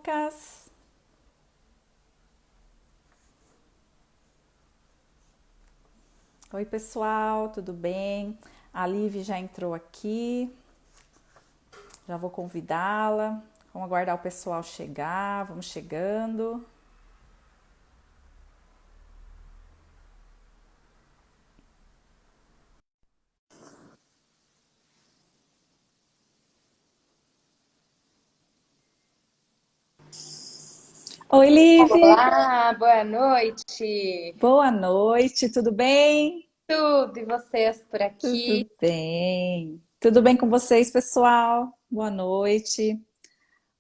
Lucas. Oi, pessoal, tudo bem? A Liv já entrou aqui, já vou convidá-la. Vamos aguardar o pessoal chegar, vamos chegando. Oi, Liv! Olá, boa noite. Boa noite, tudo bem? Tudo e vocês por Tudo aqui? bem. Tudo bem com vocês, pessoal? Boa noite.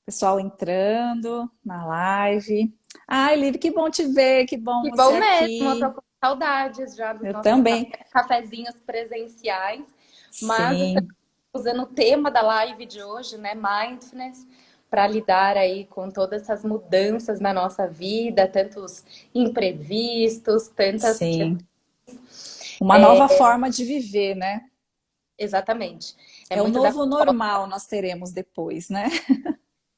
Pessoal entrando na live. Ai, Liv, que bom te ver, que bom Que você bom mesmo, eu tô aqui. com saudades já dos Eu nossos também. cafezinhos presenciais, mas estamos Sim, usando o tema da live de hoje, né, Mindfulness, para lidar aí com todas essas mudanças na nossa vida, tantos imprevistos, tantas questões. sim. Uma nova forma de viver, né? Exatamente. É É o muito da novo normal nós teremos depois, né?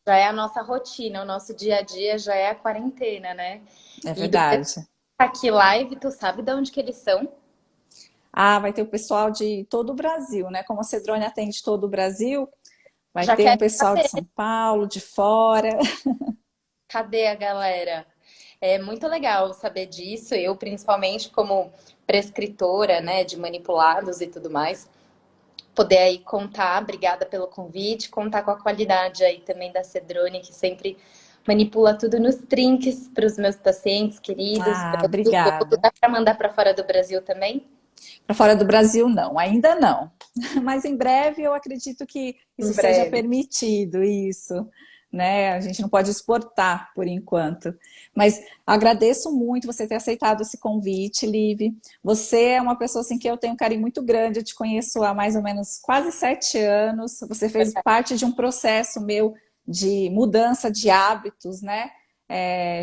já é a nossa rotina, o nosso dia a dia já é a quarentena, né? É E do pessoal verdade. aqui live, tu sabe de onde que eles são? Ah, vai ter o pessoal de todo o Brasil, né? Como a Cedrone atende todo o Brasil, vai Já ter um quero pessoal de saber, São Paulo, de fora. cadê a galera? É muito legal saber disso. Eu, principalmente como prescritora, né, de manipulados e tudo mais, poder aí contar, obrigada pelo convite, contar com a qualidade aí também da Cedrone, que sempre manipula tudo nos trinques para os meus pacientes queridos, Ah, para todo mundo. obrigada. Dá para mandar para fora do Brasil também? Para fora do Brasil, não, ainda não. Mas em breve eu acredito que Em isso seja breve. permitido, isso, né? A gente não pode exportar por enquanto. Mas agradeço muito você ter aceitado esse convite, Liv. Você é uma pessoa assim que eu tenho um carinho muito grande, eu te conheço há mais ou menos quase 7 anos. Você fez parte de um processo meu de mudança de hábitos, né?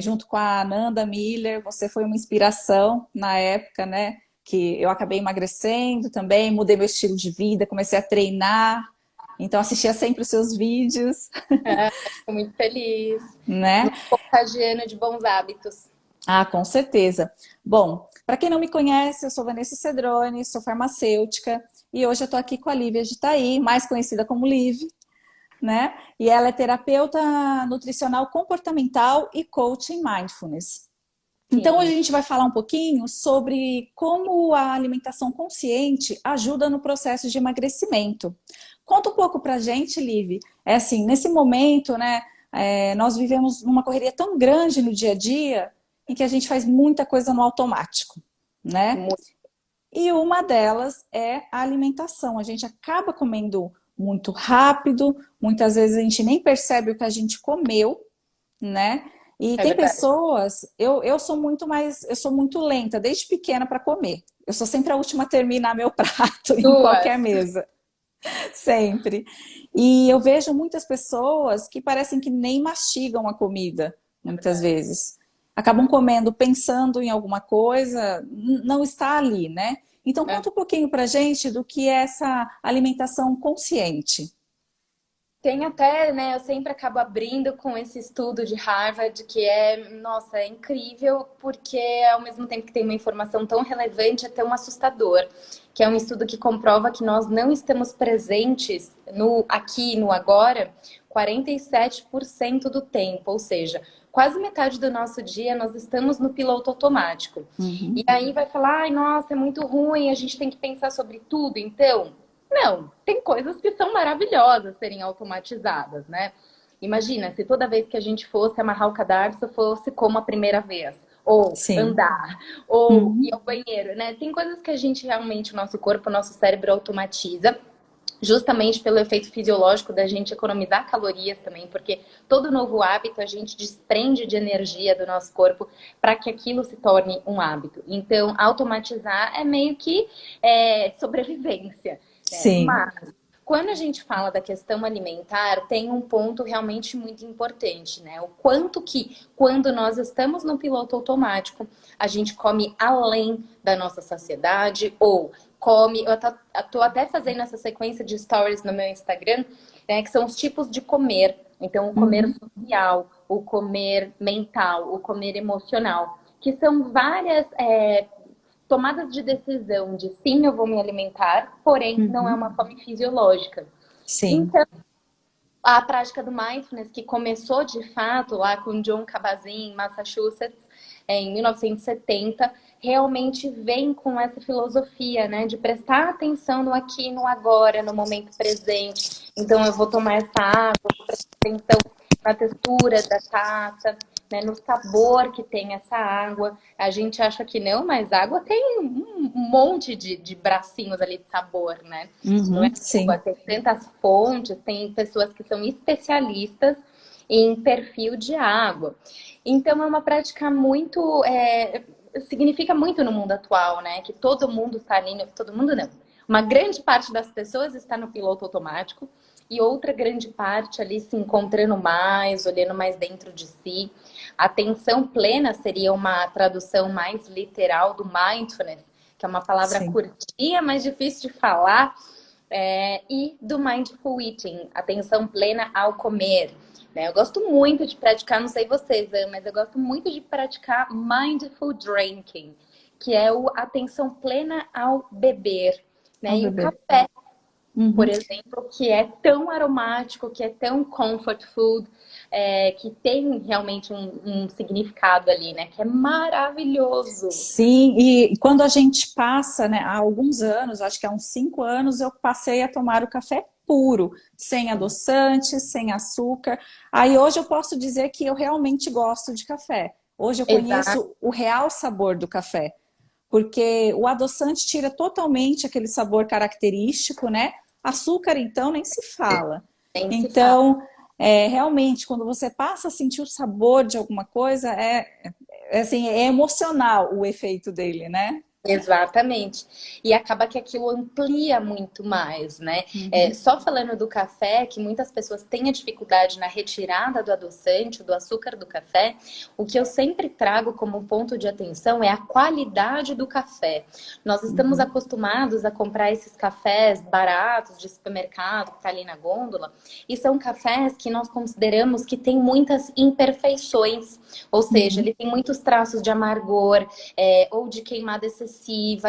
Junto com a Ananda Miller, você foi uma inspiração na época, né? Que eu acabei emagrecendo também, mudei meu estilo de vida, comecei a treinar, então assistia sempre os seus vídeos, Ah, fico muito feliz. né? Nos contagiando de bons hábitos. Ah, com certeza. Bom, para quem não me conhece, eu sou Vanessa Cedrone, sou farmacêutica e hoje eu estou aqui com a Lívia de Itaí, mais conhecida como Liv, né? E ela é terapeuta nutricional comportamental e coaching mindfulness. Então, hoje Sim. a gente vai falar um pouquinho sobre como a alimentação consciente ajuda no processo de emagrecimento. Conta um pouco pra gente, Liv. É assim, nesse momento, né, nós vivemos numa correria tão grande no dia a dia em que a gente faz muita coisa no automático, né? Muito. E uma delas é a alimentação. A gente acaba comendo muito rápido, muitas vezes a gente nem percebe o que a gente comeu, né? E É tem verdade. pessoas, eu sou muito mais, eu sou muito lenta desde pequena para comer. Eu sou sempre a última a terminar meu prato em qualquer Duas. mesa, sempre. E eu vejo muitas pessoas que parecem que nem mastigam a comida, É muitas verdade. vezes. Acabam comendo pensando em alguma coisa, não está ali, né? Então É. conta um pouquinho pra gente do que é essa alimentação consciente. Tem até, né? Eu sempre acabo abrindo com esse estudo de Harvard, que é, nossa, é incrível, porque ao mesmo tempo que tem uma informação tão relevante, é tão assustador. Que é um estudo que comprova que nós não estamos presentes no aqui, no agora, 47% do tempo, ou seja, quase metade do nosso dia nós estamos no piloto automático. E Uhum. aí vai falar, ai, nossa, é muito ruim, a gente tem que pensar sobre tudo, então. Não, tem coisas que são maravilhosas serem automatizadas, né? Imagina se toda vez que a gente fosse amarrar o cadarço fosse como a primeira vez, ou Sim. andar, ou ir Uhum. ao banheiro, né? Tem coisas que a gente realmente, o nosso corpo, o nosso cérebro automatiza, justamente pelo efeito fisiológico da gente economizar calorias também, porque todo novo hábito a gente desprende de energia do nosso corpo para que aquilo se torne um hábito. Então, automatizar é meio que sobrevivência, né? Sim. Mas quando a gente fala da questão alimentar, tem um ponto realmente muito importante, né? O quanto que, quando nós estamos no piloto automático, a gente come além da nossa saciedade ou come. Eu tô até fazendo essa sequência de stories no meu Instagram, né? Que são os tipos de comer. Então, o comer Uhum. social, o comer mental, o comer emocional, que são várias tomadas de decisão de sim, eu vou me alimentar, porém não é uma fome fisiológica. Sim, Então, a prática do mindfulness, que começou de fato lá com John Kabat-Zinn, em Massachusetts, em 1970, realmente vem com essa filosofia, né, de prestar atenção no aqui, no agora, no momento presente. Então, eu vou tomar essa água, vou prestar atenção na textura da taça, né, no sabor que tem essa água. A gente acha que não, mas água tem um monte de bracinhos ali de sabor, né? Não é água, sim. tem tantas fontes, tem pessoas que são especialistas em perfil de água. Então é uma prática muito, significa muito no mundo atual, né? Que todo mundo está ali, todo mundo não. Uma grande parte das pessoas está no piloto automático e outra grande parte ali se encontrando mais, olhando mais dentro de si. Atenção plena seria uma tradução mais literal do mindfulness, que é uma palavra Sim. curtinha, mas difícil de falar, e do mindful eating, atenção plena ao comer. Né? Eu gosto muito de praticar, não sei vocês, mas eu gosto muito de praticar mindful drinking, que é o atenção plena ao beber. Né? Ao E o bebê. café, por Uhum. exemplo, que é tão aromático, que é tão comfort food, que tem realmente um significado ali, né? Que é maravilhoso. Sim, e quando a gente passa, né, há alguns anos, acho que há uns 5 anos, eu passei a tomar o café puro, sem adoçante, sem açúcar. Aí hoje eu posso dizer que eu realmente gosto de café. Hoje eu Exato, conheço o real sabor do café, porque o adoçante tira totalmente aquele sabor característico, né? Açúcar, então, nem se fala. nem se fala. Então, realmente, quando você passa a sentir o sabor de alguma coisa, assim, é emocional o efeito dele, né? Exatamente. E acaba que aquilo amplia muito mais, né? Uhum, Só falando do café, que muitas pessoas têm a dificuldade na retirada do adoçante, do açúcar do café, o que eu sempre trago como ponto de atenção é a qualidade do café. Nós estamos uhum, acostumados a comprar esses cafés baratos de supermercado, que tá ali na gôndola, e são cafés que nós consideramos que têm muitas imperfeições, ou seja, uhum. ele tem muitos traços de amargor, ou de queimada excessiva,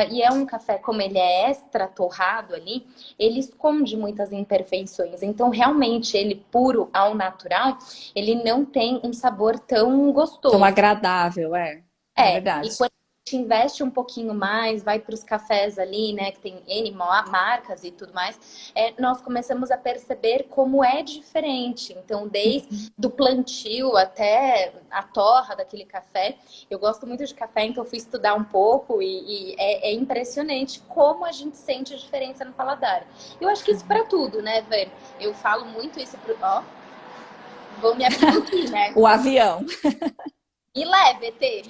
e é um café, como ele é extra torrado ali, ele esconde muitas imperfeições. Então, realmente, ele puro ao natural, ele não tem um sabor tão Tão gostoso. agradável, é E verdade. quando a gente investe um pouquinho mais, vai para os cafés ali, né, que tem N marcas e tudo mais, nós começamos a perceber como é diferente. Então, desde do plantio até a torra daquele café, eu gosto muito de café, então eu fui estudar um pouco e é impressionante como a gente sente a diferença no paladar. Eu acho que isso para tudo, né, Vânia? Eu falo muito isso pro... Ó, vou me abduzir, né? O avião E leve, ET,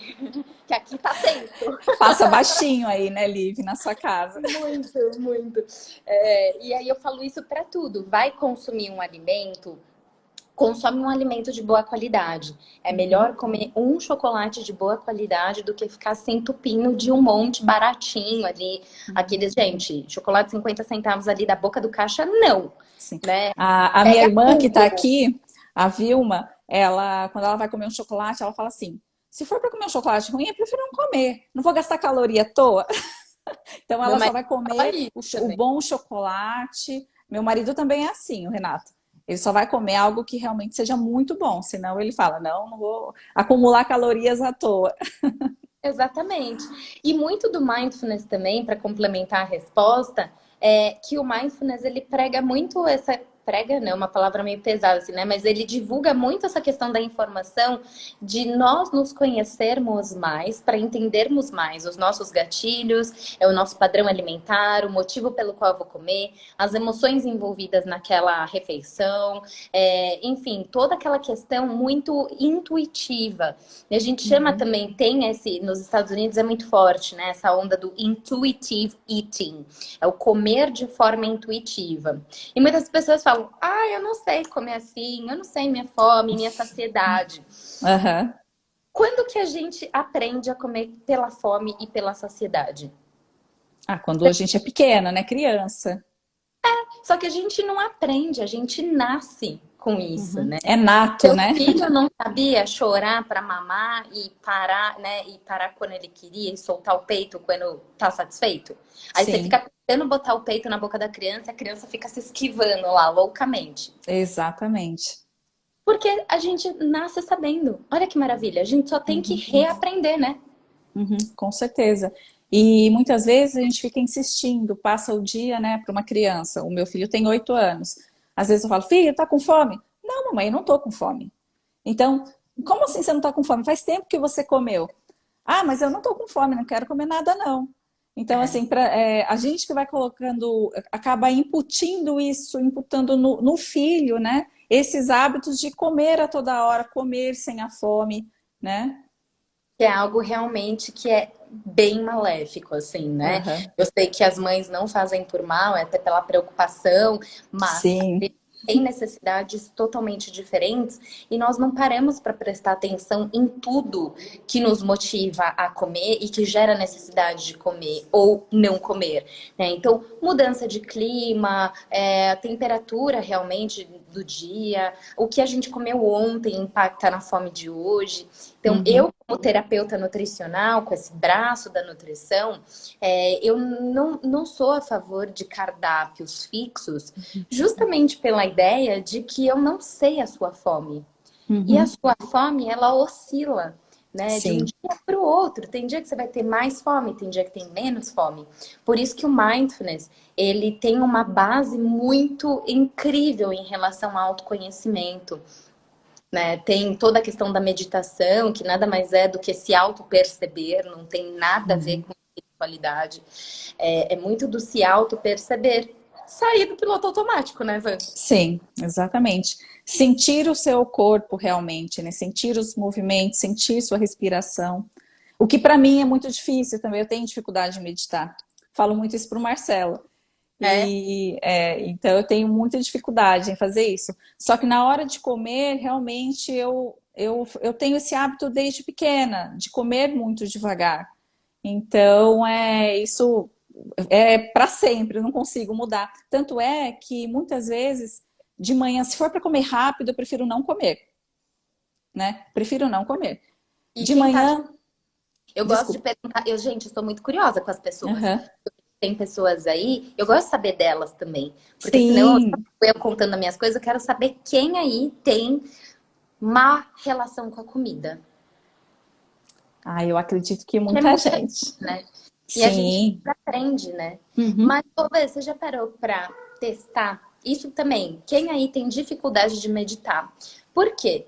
que aqui tá tenso. passa baixinho aí, né, Liv, na sua casa. Muito, muito. E aí eu falo isso para tudo. Vai consumir um alimento, consome um alimento de boa qualidade. É melhor comer um chocolate de boa qualidade do que ficar se entupindo de um monte baratinho ali. Aqueles, gente, chocolate 50 centavos ali da boca do caixa, não. Sim. Né? A minha Pega irmã que está tudo. aqui, a Vilma, ela, quando ela vai comer um chocolate, ela fala assim: se for para comer um chocolate ruim, eu prefiro não comer. Não vou gastar caloria à toa. Então Meu ela só marido vai fala comer isso o também. bom chocolate. Meu marido também é assim, o Renato. Ele só vai comer algo que realmente seja muito bom, senão ele fala: não, não vou acumular calorias à toa. Exatamente. E muito do mindfulness também, para complementar a resposta, é que o mindfulness ele prega muito essa prega não, uma palavra meio pesada assim, né? Mas ele divulga muito essa questão da informação de nós nos conhecermos mais para entendermos mais os nossos gatilhos, o nosso padrão alimentar, o motivo pelo qual eu vou comer, as emoções envolvidas naquela refeição, enfim, toda aquela questão muito intuitiva. E a gente chama também, tem esse, nos Estados Unidos é muito forte, né? Essa onda do intuitive eating. É o comer de forma intuitiva. E muitas pessoas falam, eu não sei comer assim, eu não sei minha fome, minha saciedade. Uhum. Quando que a gente aprende a comer pela fome e pela saciedade? Ah, quando a gente é pequena, né, criança. Só que a gente não aprende, a gente nasce com isso, né? É nato, Seu né? filho não sabia chorar para mamar e parar, né? E parar quando ele queria e soltar o peito quando tá satisfeito. Aí você Sim, fica tentando botar o peito na boca da criança, a criança fica se esquivando lá loucamente. exatamente. Porque a gente nasce sabendo. Olha que maravilha. A gente só tem que Uhum, reaprender, né? com certeza. E muitas vezes a gente fica insistindo, passa o dia, né, para uma criança. O meu filho tem 8 anos. Às vezes eu falo, filho, tá com fome? Não, mamãe, eu não tô com fome. Então, como assim você não tá com fome? Faz tempo que você comeu. Ah, mas eu não tô com fome, não quero comer nada, não. Então, É. assim, a gente que vai colocando, acaba imputindo isso, imputando no filho, né? Esses hábitos de comer a toda hora, comer sem a fome, né? Que é algo realmente que é bem maléfico, assim, né? Aham. Eu sei que as mães não fazem por mal, é até pela preocupação, mas Sim. tem necessidades totalmente diferentes e nós não paramos para prestar atenção em tudo que nos motiva a comer e que gera necessidade de comer ou não comer, né? Então, mudança de clima, a temperatura realmente do dia, o que a gente comeu ontem impacta na fome de hoje. Então, Uhum. eu, como terapeuta nutricional, com esse braço da nutrição, eu não sou a favor de cardápios fixos, justamente pela ideia de que eu não sei a sua fome. E a Uhum. sua fome, ela oscila, né? De um Sim. dia para o outro. Tem dia que você vai ter mais fome, tem dia que tem menos fome. Por isso que o mindfulness, ele tem uma base muito incrível em relação ao autoconhecimento, né? Tem toda a questão da meditação, que nada mais é do que se auto-perceber, não tem nada a ver Uhum. com espiritualidade. É muito do se auto-perceber. Sair do piloto automático, né, Van? Sim, exatamente. Sentir o seu corpo realmente, né? Sentir os movimentos, sentir sua respiração. O que para mim é muito difícil também, eu tenho dificuldade de meditar. Falo muito isso para o Marcelo. É. Então eu tenho muita dificuldade em fazer isso. Só que na hora de comer, realmente eu tenho esse hábito desde pequena, de comer muito devagar. Então isso é para sempre, eu não consigo mudar. Tanto é que muitas vezes, de manhã, se for para comer rápido, eu prefiro não comer, né? Prefiro não comer. E De quem tá. manhã, Eu gosto de desculpa. perguntar. Gente, eu sou muito curiosa com as pessoas. Aham. Tem pessoas aí, eu gosto de saber delas também. Porque senão Sim. eu contando as minhas coisas, eu quero saber quem aí tem má relação com a comida. Ah, eu acredito que Que é muita muita gente, gente. né? E a gente Sim. aprende, né? Uhum. Mas, ô, Vê, você já parou pra testar isso também? Quem aí tem dificuldade de meditar? Por quê?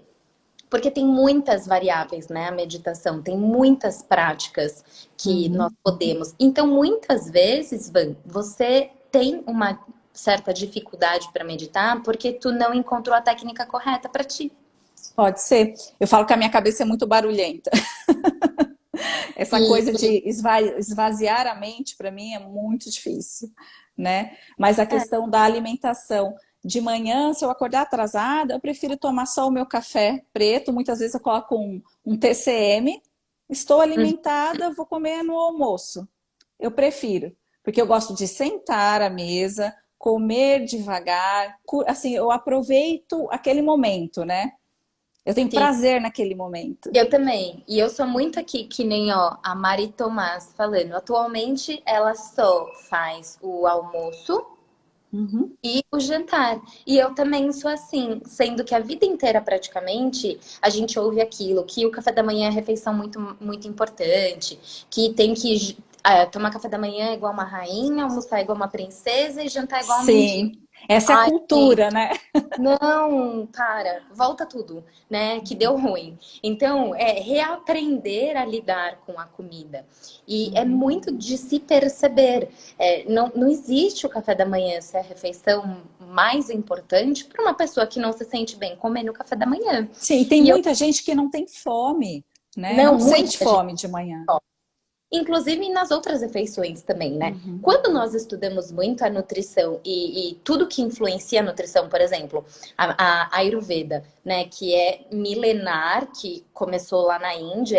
Porque tem muitas variáveis, né? A meditação, tem muitas práticas que nós Uhum. podemos. Então, muitas vezes, Van, você tem uma certa dificuldade para meditar porque tu não encontrou a técnica correta para ti. Pode ser. Eu falo que a minha cabeça é muito barulhenta. Essa coisa E de esvaziar a mente, para mim, é muito difícil, né? Mas a é, questão da alimentação. De manhã, se eu acordar atrasada, eu prefiro tomar só o meu café preto. Muitas vezes eu coloco um TCM. Estou hum, alimentada, vou comer no almoço. Eu prefiro, porque eu gosto de sentar à mesa, comer devagar, assim, eu aproveito aquele momento, né? Eu tenho sim, prazer naquele momento. eu também. E eu sou muito aqui, que nem ó, a Mari Tomás falando. Atualmente, ela só faz o almoço Uhum. e o jantar. E eu também sou assim, sendo que a vida inteira praticamente a gente ouve aquilo, que o café da manhã é refeição muito, muito importante, que tem que tomar café da manhã igual uma rainha, almoçar igual uma princesa e jantar igual um mendigo. Sim, essa é a Ai, cultura, né? não, para, volta tudo, né? Que deu ruim. Então, é reaprender a lidar com a comida. E é Uhum. muito de se perceber. Não existe o café da manhã ser a refeição mais importante para uma pessoa que não se sente bem comendo o café da manhã. Sim, e tem E eu, muita gente que não tem fome, né? não, Não sente muita gente. fome de manhã. Inclusive nas outras refeições também, né? Uhum. Quando nós estudamos muito a nutrição e tudo que influencia a nutrição, por exemplo, a Ayurveda, né? Que é milenar, que começou lá na Índia,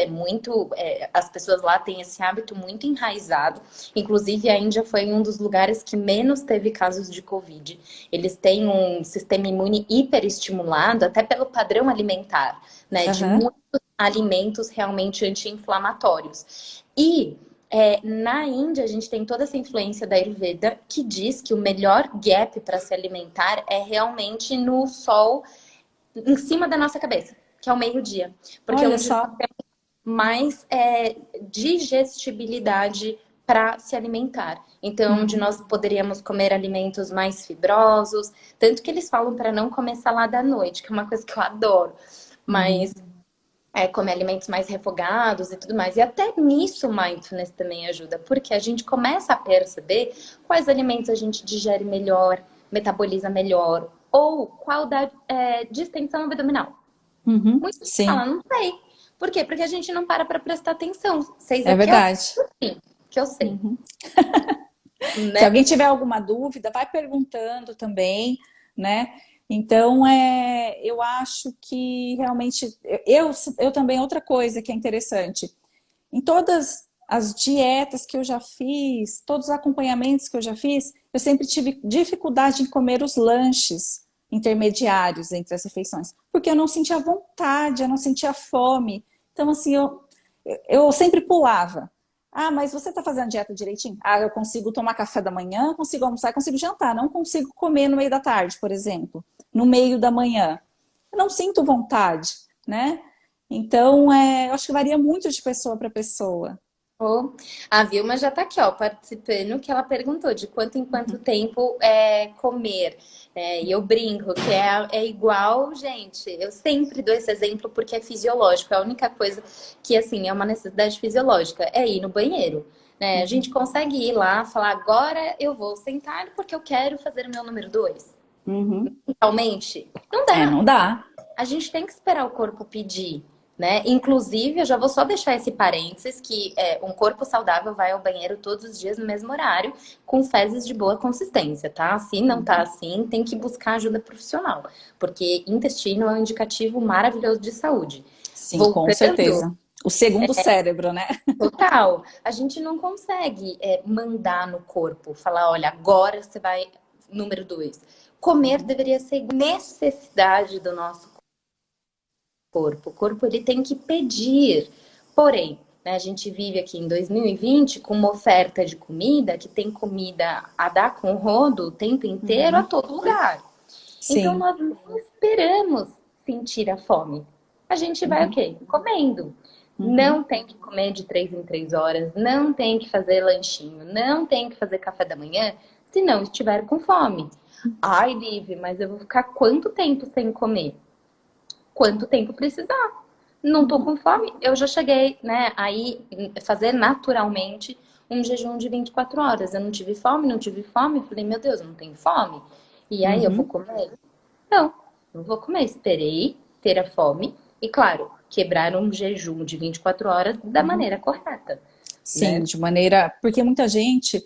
as pessoas lá têm esse hábito muito enraizado. Inclusive, a Índia foi um dos lugares que menos teve casos de Covid. Eles têm um sistema imune hiperestimulado, até pelo padrão alimentar, né? De Aham. muitos alimentos realmente anti-inflamatórios. E na Índia, a gente tem toda essa influência da Ayurveda, que diz que o melhor gap para se alimentar é realmente no sol em cima da nossa cabeça, que é o meio-dia. Porque é Olha onde nós só. temos mais digestibilidade para se alimentar. Então, onde Uhum. nós poderíamos comer alimentos mais fibrosos. Tanto que eles falam para não comer salada à noite, que é uma coisa que eu adoro. Mas Uhum. comer alimentos mais refogados e tudo mais. E até nisso o mindfulness também ajuda, porque a gente começa a perceber quais alimentos a gente digere melhor, metaboliza melhor, ou qual dá distensão abdominal. Uhum. Muita gente fala, Sim, não sei. Por quê? Porque a gente não para prestar atenção. Vocês é aqui, ó, verdade. sim, que eu sei, Uhum. Se né? alguém tiver alguma dúvida, vai perguntando também, né? Então, eu acho que realmente, eu também, outra coisa que é interessante, em todas as dietas que eu já fiz, todos os acompanhamentos que eu já fiz, eu sempre tive dificuldade em comer os lanches intermediários entre as refeições, porque eu não sentia vontade, eu não sentia fome. Então, assim, eu sempre pulava. Ah, mas você está fazendo dieta direitinho? Ah, eu consigo tomar café da manhã, consigo almoçar, consigo jantar. Não consigo comer no meio da tarde, por exemplo. No meio da manhã. Eu não sinto vontade, né? Então, eu acho que varia muito de pessoa para pessoa. Oh, a Vilma já tá aqui, ó, participando, que ela perguntou de quanto em quanto Uhum. tempo comer. E eu brinco que é igual, gente. Eu sempre dou esse exemplo porque é fisiológico. É a única coisa que, assim, é uma necessidade fisiológica, é ir no banheiro. Né? A gente Uhum. consegue ir lá, falar, agora eu vou sentar porque eu quero fazer o meu número 2. Uhum. Realmente, não É, dá. não dá. A gente tem que esperar o corpo pedir, né? Inclusive, eu já vou só deixar esse parênteses que um corpo saudável vai ao banheiro todos os dias no mesmo horário, com fezes de boa consistência, tá? Se não tá Uhum. assim, tem que buscar ajuda profissional, porque intestino é um indicativo maravilhoso de saúde. Sim, com Voltando, certeza. O segundo cérebro, né? total, a gente não consegue mandar no corpo, falar, olha, agora você vai, número 2. Comer Uhum. deveria ser necessidade do nosso corpo. O corpo ele tem que pedir. Porém, né, a gente vive aqui em 2020 com uma oferta de comida que tem comida a dar com rodo o tempo inteiro a Uhum. todo lugar. Então Sim. nós não esperamos sentir a fome. A gente vai o Uhum. quê? Comendo. Uhum. Não tem que comer de 3 em 3 horas, não tem que fazer lanchinho, não tem que fazer café da manhã se não estiver com fome. Ai, Liv, mas eu vou ficar quanto tempo sem comer? Quanto tempo precisar. Não tô Uhum. com fome. Eu já cheguei, né, aí fazer naturalmente um jejum de 24 horas. Eu não tive fome, não tive fome. Falei, meu Deus, eu não tenho fome. E aí eu vou Uhum. comer? Não, não vou comer. Esperei ter a fome. E claro, quebrar um jejum de 24 horas da Uhum. maneira correta, Sim, né? de maneira. Porque muita gente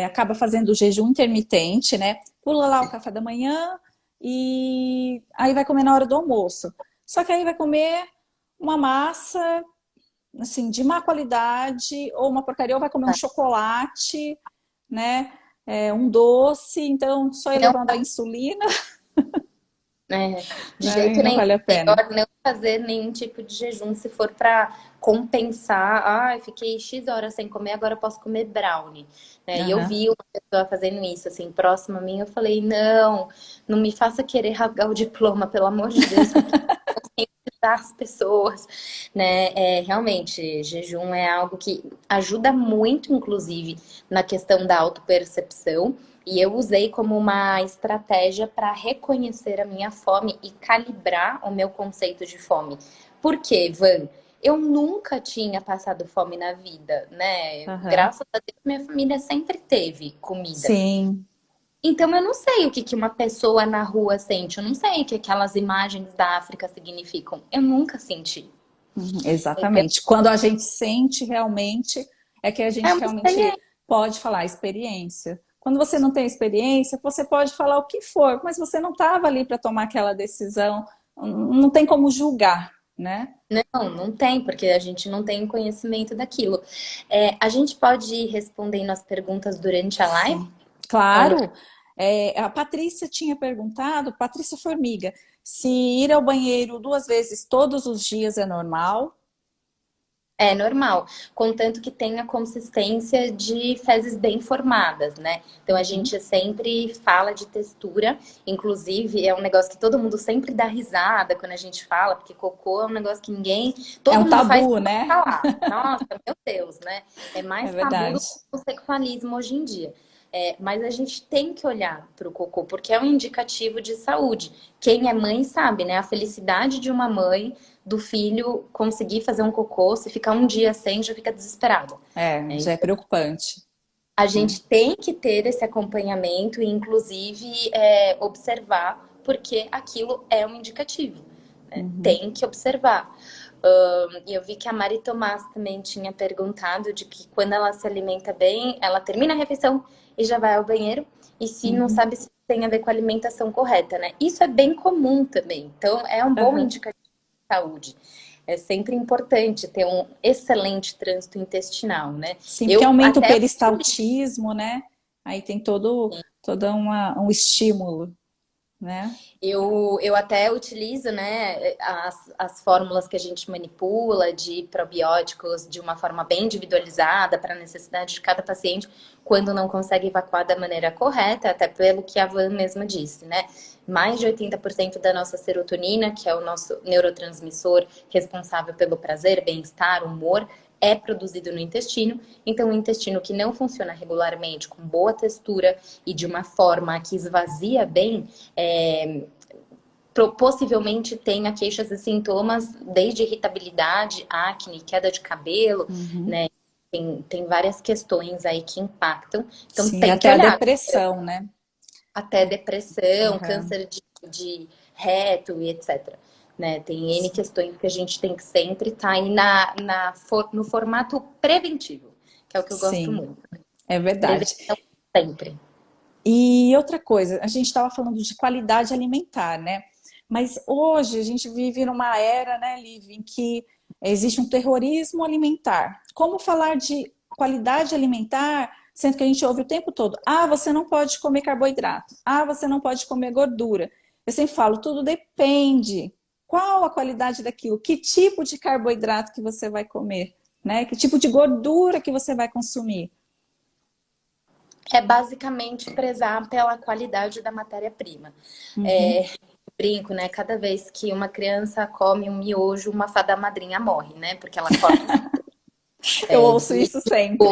acaba fazendo o jejum intermitente, né? Pula lá o café da manhã e aí vai comer na hora do almoço. Só que aí vai comer uma massa, assim, de má qualidade, ou uma porcaria, ou vai comer um chocolate, né? Um doce, então só Não, elevando a insulina, de né? E jeito não nenhum. vale a pena. Melhor não fazer nenhum tipo de jejum se for para compensar. Ah, fiquei X horas sem comer, agora eu posso comer brownie. Né? E eu Aham. vi uma pessoa fazendo isso, assim, próxima a mim. Eu falei: não, não me faça querer rasgar o diploma, pelo amor de Deus, que eu tenho que ajudar as pessoas. Né? Realmente, jejum é algo que ajuda muito, inclusive, na questão da autopercepção. E eu usei como uma estratégia para reconhecer a minha fome e calibrar o meu conceito de fome. Por quê, Van? Eu nunca tinha passado fome na vida, né? Aham. Graças a Deus, minha família sempre teve comida. Sim. Então eu não sei o que que uma pessoa na rua sente, eu não sei o que aquelas imagens da África significam. Eu nunca senti. Uhum, Então, exatamente. Quando a gente sente realmente, é que a É gente uma realmente experiência. pode falar experiência. Quando você não tem experiência, você pode falar o que for, mas você não estava ali para tomar aquela decisão, não tem como julgar, né? Não, não tem, porque a gente não tem conhecimento daquilo. A gente pode ir respondendo as perguntas durante a live? Sim, Ou no... claro. A Patrícia tinha perguntado, Patrícia Formiga, se ir ao banheiro 2 vezes todos os dias é normal. É normal, contanto que tenha consistência de fezes bem formadas, né? Então a Uhum. gente sempre fala de textura, inclusive é um negócio que todo mundo sempre dá risada quando a gente fala, porque cocô é um negócio que ninguém, É todo um mundo faz tabu, sem né? falar. Nossa, meu Deus, né? É É mais tabu do verdade. que o sexualismo hoje em dia. Mas a gente tem que olhar para o cocô, porque é um indicativo de saúde. Quem é mãe sabe, né? A felicidade de uma mãe do filho conseguir fazer um cocô, se ficar um dia sem, já fica desesperada. Já é preocupante, A né? gente tem que ter esse acompanhamento e, inclusive, observar, porque aquilo é um indicativo. Né? Uhum. Tem que observar. E eu vi que a Mari Tomás também tinha perguntado de que quando ela se alimenta bem, ela termina a refeição e já vai ao banheiro, e se não Uhum. sabe se tem a ver com a alimentação correta, né? Isso é bem comum também. Então, é um bom Aham. indicativo de saúde. É sempre importante ter um excelente trânsito intestinal, né? Sim, porque Eu aumenta o até peristaltismo, né? Aí tem todo um estímulo, né? Eu até utilizo, né, as fórmulas que a gente manipula de probióticos de uma forma bem individualizada para a necessidade de cada paciente, quando não consegue evacuar da maneira correta, até pelo que a Van mesma disse, né? Mais de 80% da nossa serotonina, que é o nosso neurotransmissor responsável pelo prazer, bem-estar, humor, é produzido no intestino. Então, o intestino que não funciona regularmente, com boa textura e de uma forma que esvazia bem, possivelmente tenha queixas e sintomas desde irritabilidade, acne, queda de cabelo, Uhum. né? Tem várias questões aí que impactam. Então Sim, tem que até a olhar. depressão, né? Até depressão, Aham. câncer de reto e etc. Né? Tem N questões que a gente tem que sempre estar aí no formato preventivo, que é o que eu gosto Sim, muito. é verdade. Prevenção sempre. E outra coisa, a gente estava falando de qualidade alimentar, né? Mas hoje a gente vive numa era, né, Liv, em que existe um terrorismo alimentar. Como falar de qualidade alimentar, sendo que a gente ouve o tempo todo: ah, você não pode comer carboidrato, ah, você não pode comer gordura. Eu sempre falo, tudo depende. Qual a qualidade daquilo? Que tipo de carboidrato que você vai comer, né? Que tipo de gordura que você vai consumir? É basicamente prezar pela qualidade da matéria-prima. Uhum. Brinco, né? Cada vez que uma criança come um miojo, uma fada madrinha morre, né? Porque ela come Eu ouço de isso sempre.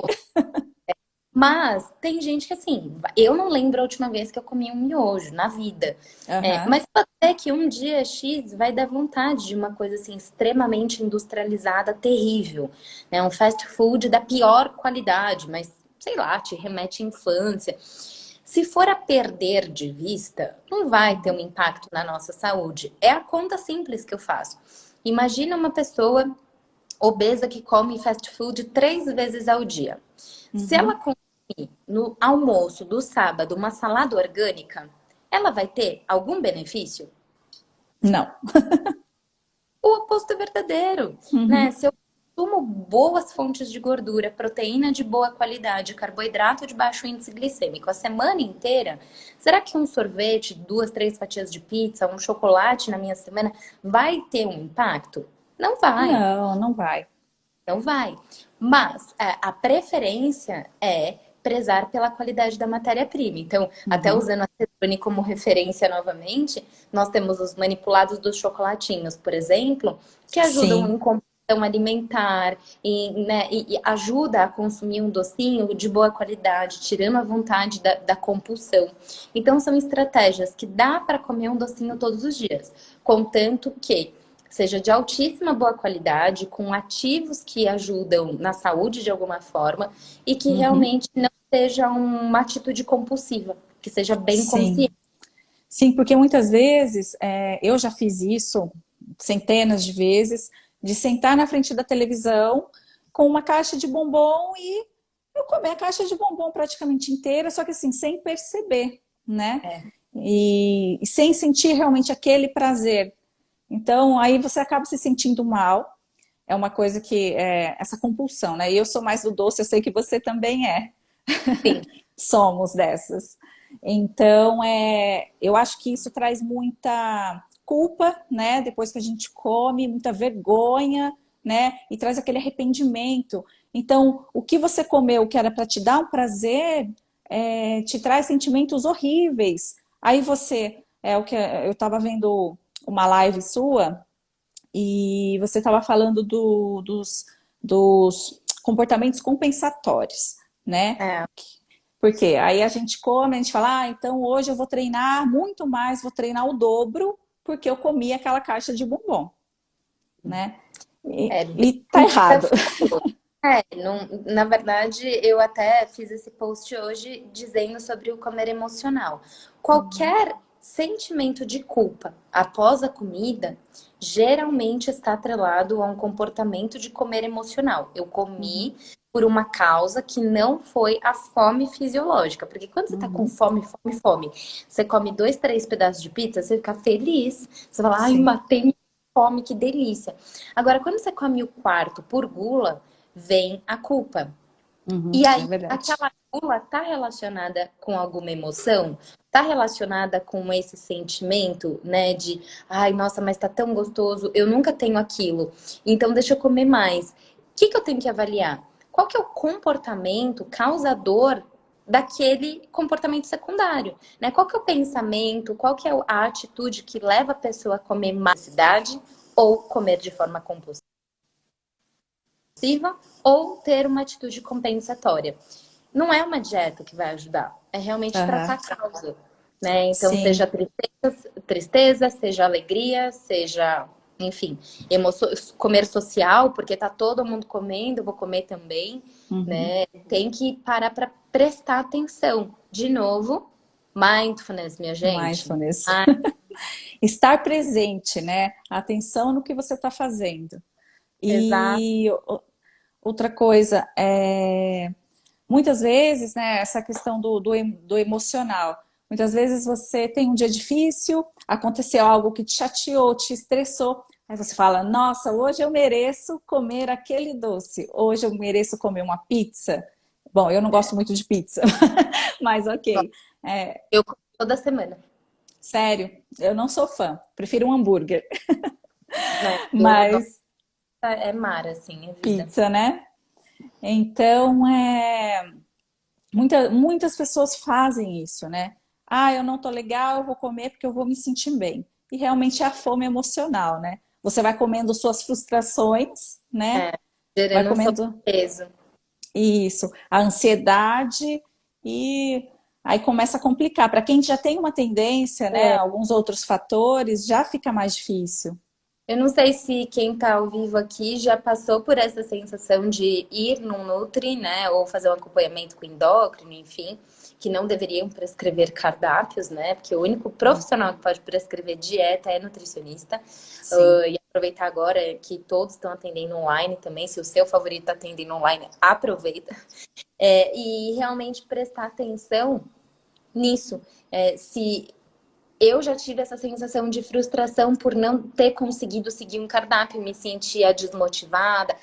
Mas tem gente que assim, eu não lembro a última vez que eu comi um miojo na vida. Aham. Mas pode ser que um dia X vai dar vontade de uma coisa assim extremamente industrializada, terrível, né? Um fast food da pior qualidade, mas sei lá, te remete à infância. Se for a perder de vista, não vai ter um impacto na nossa saúde. É a conta simples que eu faço. Imagina uma pessoa obesa que come fast food 3 vezes ao dia. Se ela Uhum. consumir no almoço do sábado uma salada orgânica, ela vai ter algum benefício? Não. O oposto é verdadeiro, né? Uhum. Se eu consumo boas fontes de gordura, proteína de boa qualidade, carboidrato de baixo índice glicêmico a semana inteira, será que um sorvete, 2, 3 fatias de pizza, um chocolate na minha semana vai ter um impacto? Não vai. Não, não vai. Não vai. Mas a preferência é prezar pela qualidade da matéria-prima. Então, até Uhum. usando a Cetone como referência novamente, nós temos os manipulados dos chocolatinhos, por exemplo, que ajudam em Sim, composição alimentar e, né, e ajuda a consumir um docinho de boa qualidade, tirando a vontade da compulsão. Então, são estratégias que dá para comer um docinho todos os dias, contanto que seja de altíssima boa qualidade, com ativos que ajudam na saúde de alguma forma e que uhum. realmente não seja uma atitude compulsiva, que seja bem Sim. consciente. Sim, porque muitas vezes eu já fiz isso centenas de vezes, de sentar na frente da televisão, com uma caixa de bombom e eu comi a caixa de bombom praticamente inteira, só que assim, sem perceber, né? É. E sem sentir realmente aquele prazer. Então, aí você acaba se sentindo mal. É uma coisa que é essa compulsão, né? E eu sou mais do doce, eu sei que você também é. Sim. Somos dessas. Então, eu acho que isso traz muita culpa, né? Depois que a gente come, muita vergonha, né? E traz aquele arrependimento. Então, o que você comeu que era para te dar um prazer, te traz sentimentos horríveis. Aí você, o que eu estava vendo uma live sua e você estava falando dos comportamentos compensatórios, né? É. Porque aí a gente come, a gente fala, então hoje eu vou treinar muito mais, vou treinar o dobro, porque eu comi aquela caixa de bombom, né? É E bem tá o que você errado. falou. Na verdade, eu até fiz esse post hoje dizendo sobre o comer emocional. Qualquer sentimento de culpa após a comida geralmente está atrelado a um comportamento de comer emocional. Eu comi por uma causa que não foi a fome fisiológica. Porque quando você tá com Uhum. fome, fome, fome, você come 2, 3 pedaços de pizza, você fica feliz. Você fala, ai, Sim. matei minha fome, que delícia. Agora, quando você come o quarto por gula, vem a culpa. E É aí, verdade. aquela gula tá relacionada com alguma emoção? Tá relacionada com esse sentimento, né, de, ai, nossa, mas tá tão gostoso, eu nunca tenho aquilo, então deixa eu comer mais. O que que eu tenho que avaliar? Qual que é o comportamento causador daquele comportamento secundário, né? Qual que é o pensamento, qual que é a atitude que leva a pessoa a comer mais cidade ou comer de forma compulsiva? Ou ter uma atitude compensatória. Não é uma dieta que vai ajudar, é realmente tratar Aham. a causa, né? Então, seja Sim. tristeza, seja alegria, seja, enfim, comer social, porque tá todo mundo comendo, eu vou comer também, Uhum. né? Tem que parar para prestar atenção. De novo, mindfulness, minha gente. Mindfulness. Estar presente, né? Atenção no que você está fazendo. Exato. E outra coisa, muitas vezes, né, essa questão do emocional. Muitas vezes você tem um dia difícil, aconteceu algo que te chateou, te estressou. Aí você fala, nossa, hoje eu mereço comer aquele doce. Hoje eu mereço comer uma pizza. Bom, eu não gosto muito de pizza, mas ok. É, Eu como toda semana, sério, eu não sou fã. Prefiro um hambúrguer. né? Nossa, Mas é mar, assim, é vida. pizza, né? Então, muitas pessoas fazem isso, né? Ah, eu não tô legal, eu vou comer porque eu vou me sentir bem. E realmente é a fome emocional, né? Você vai comendo suas frustrações, né? É, Vai gerando um comendo sobrepeso. isso, a ansiedade e aí começa a complicar. Para quem já tem uma tendência, né? É. Alguns outros fatores, já fica mais difícil. Eu não sei se quem está ao vivo aqui já passou por essa sensação de ir num Nutri, né? Ou fazer um acompanhamento com endócrino, enfim, que não deveriam prescrever cardápios, né? Porque o único profissional que pode prescrever dieta é nutricionista. Sim. E aproveitar agora que todos estão atendendo online também. Se o seu favorito está atendendo online, aproveita. E realmente prestar atenção nisso. Se eu já tive essa sensação de frustração por não ter conseguido seguir um cardápio, me sentia desmotivada.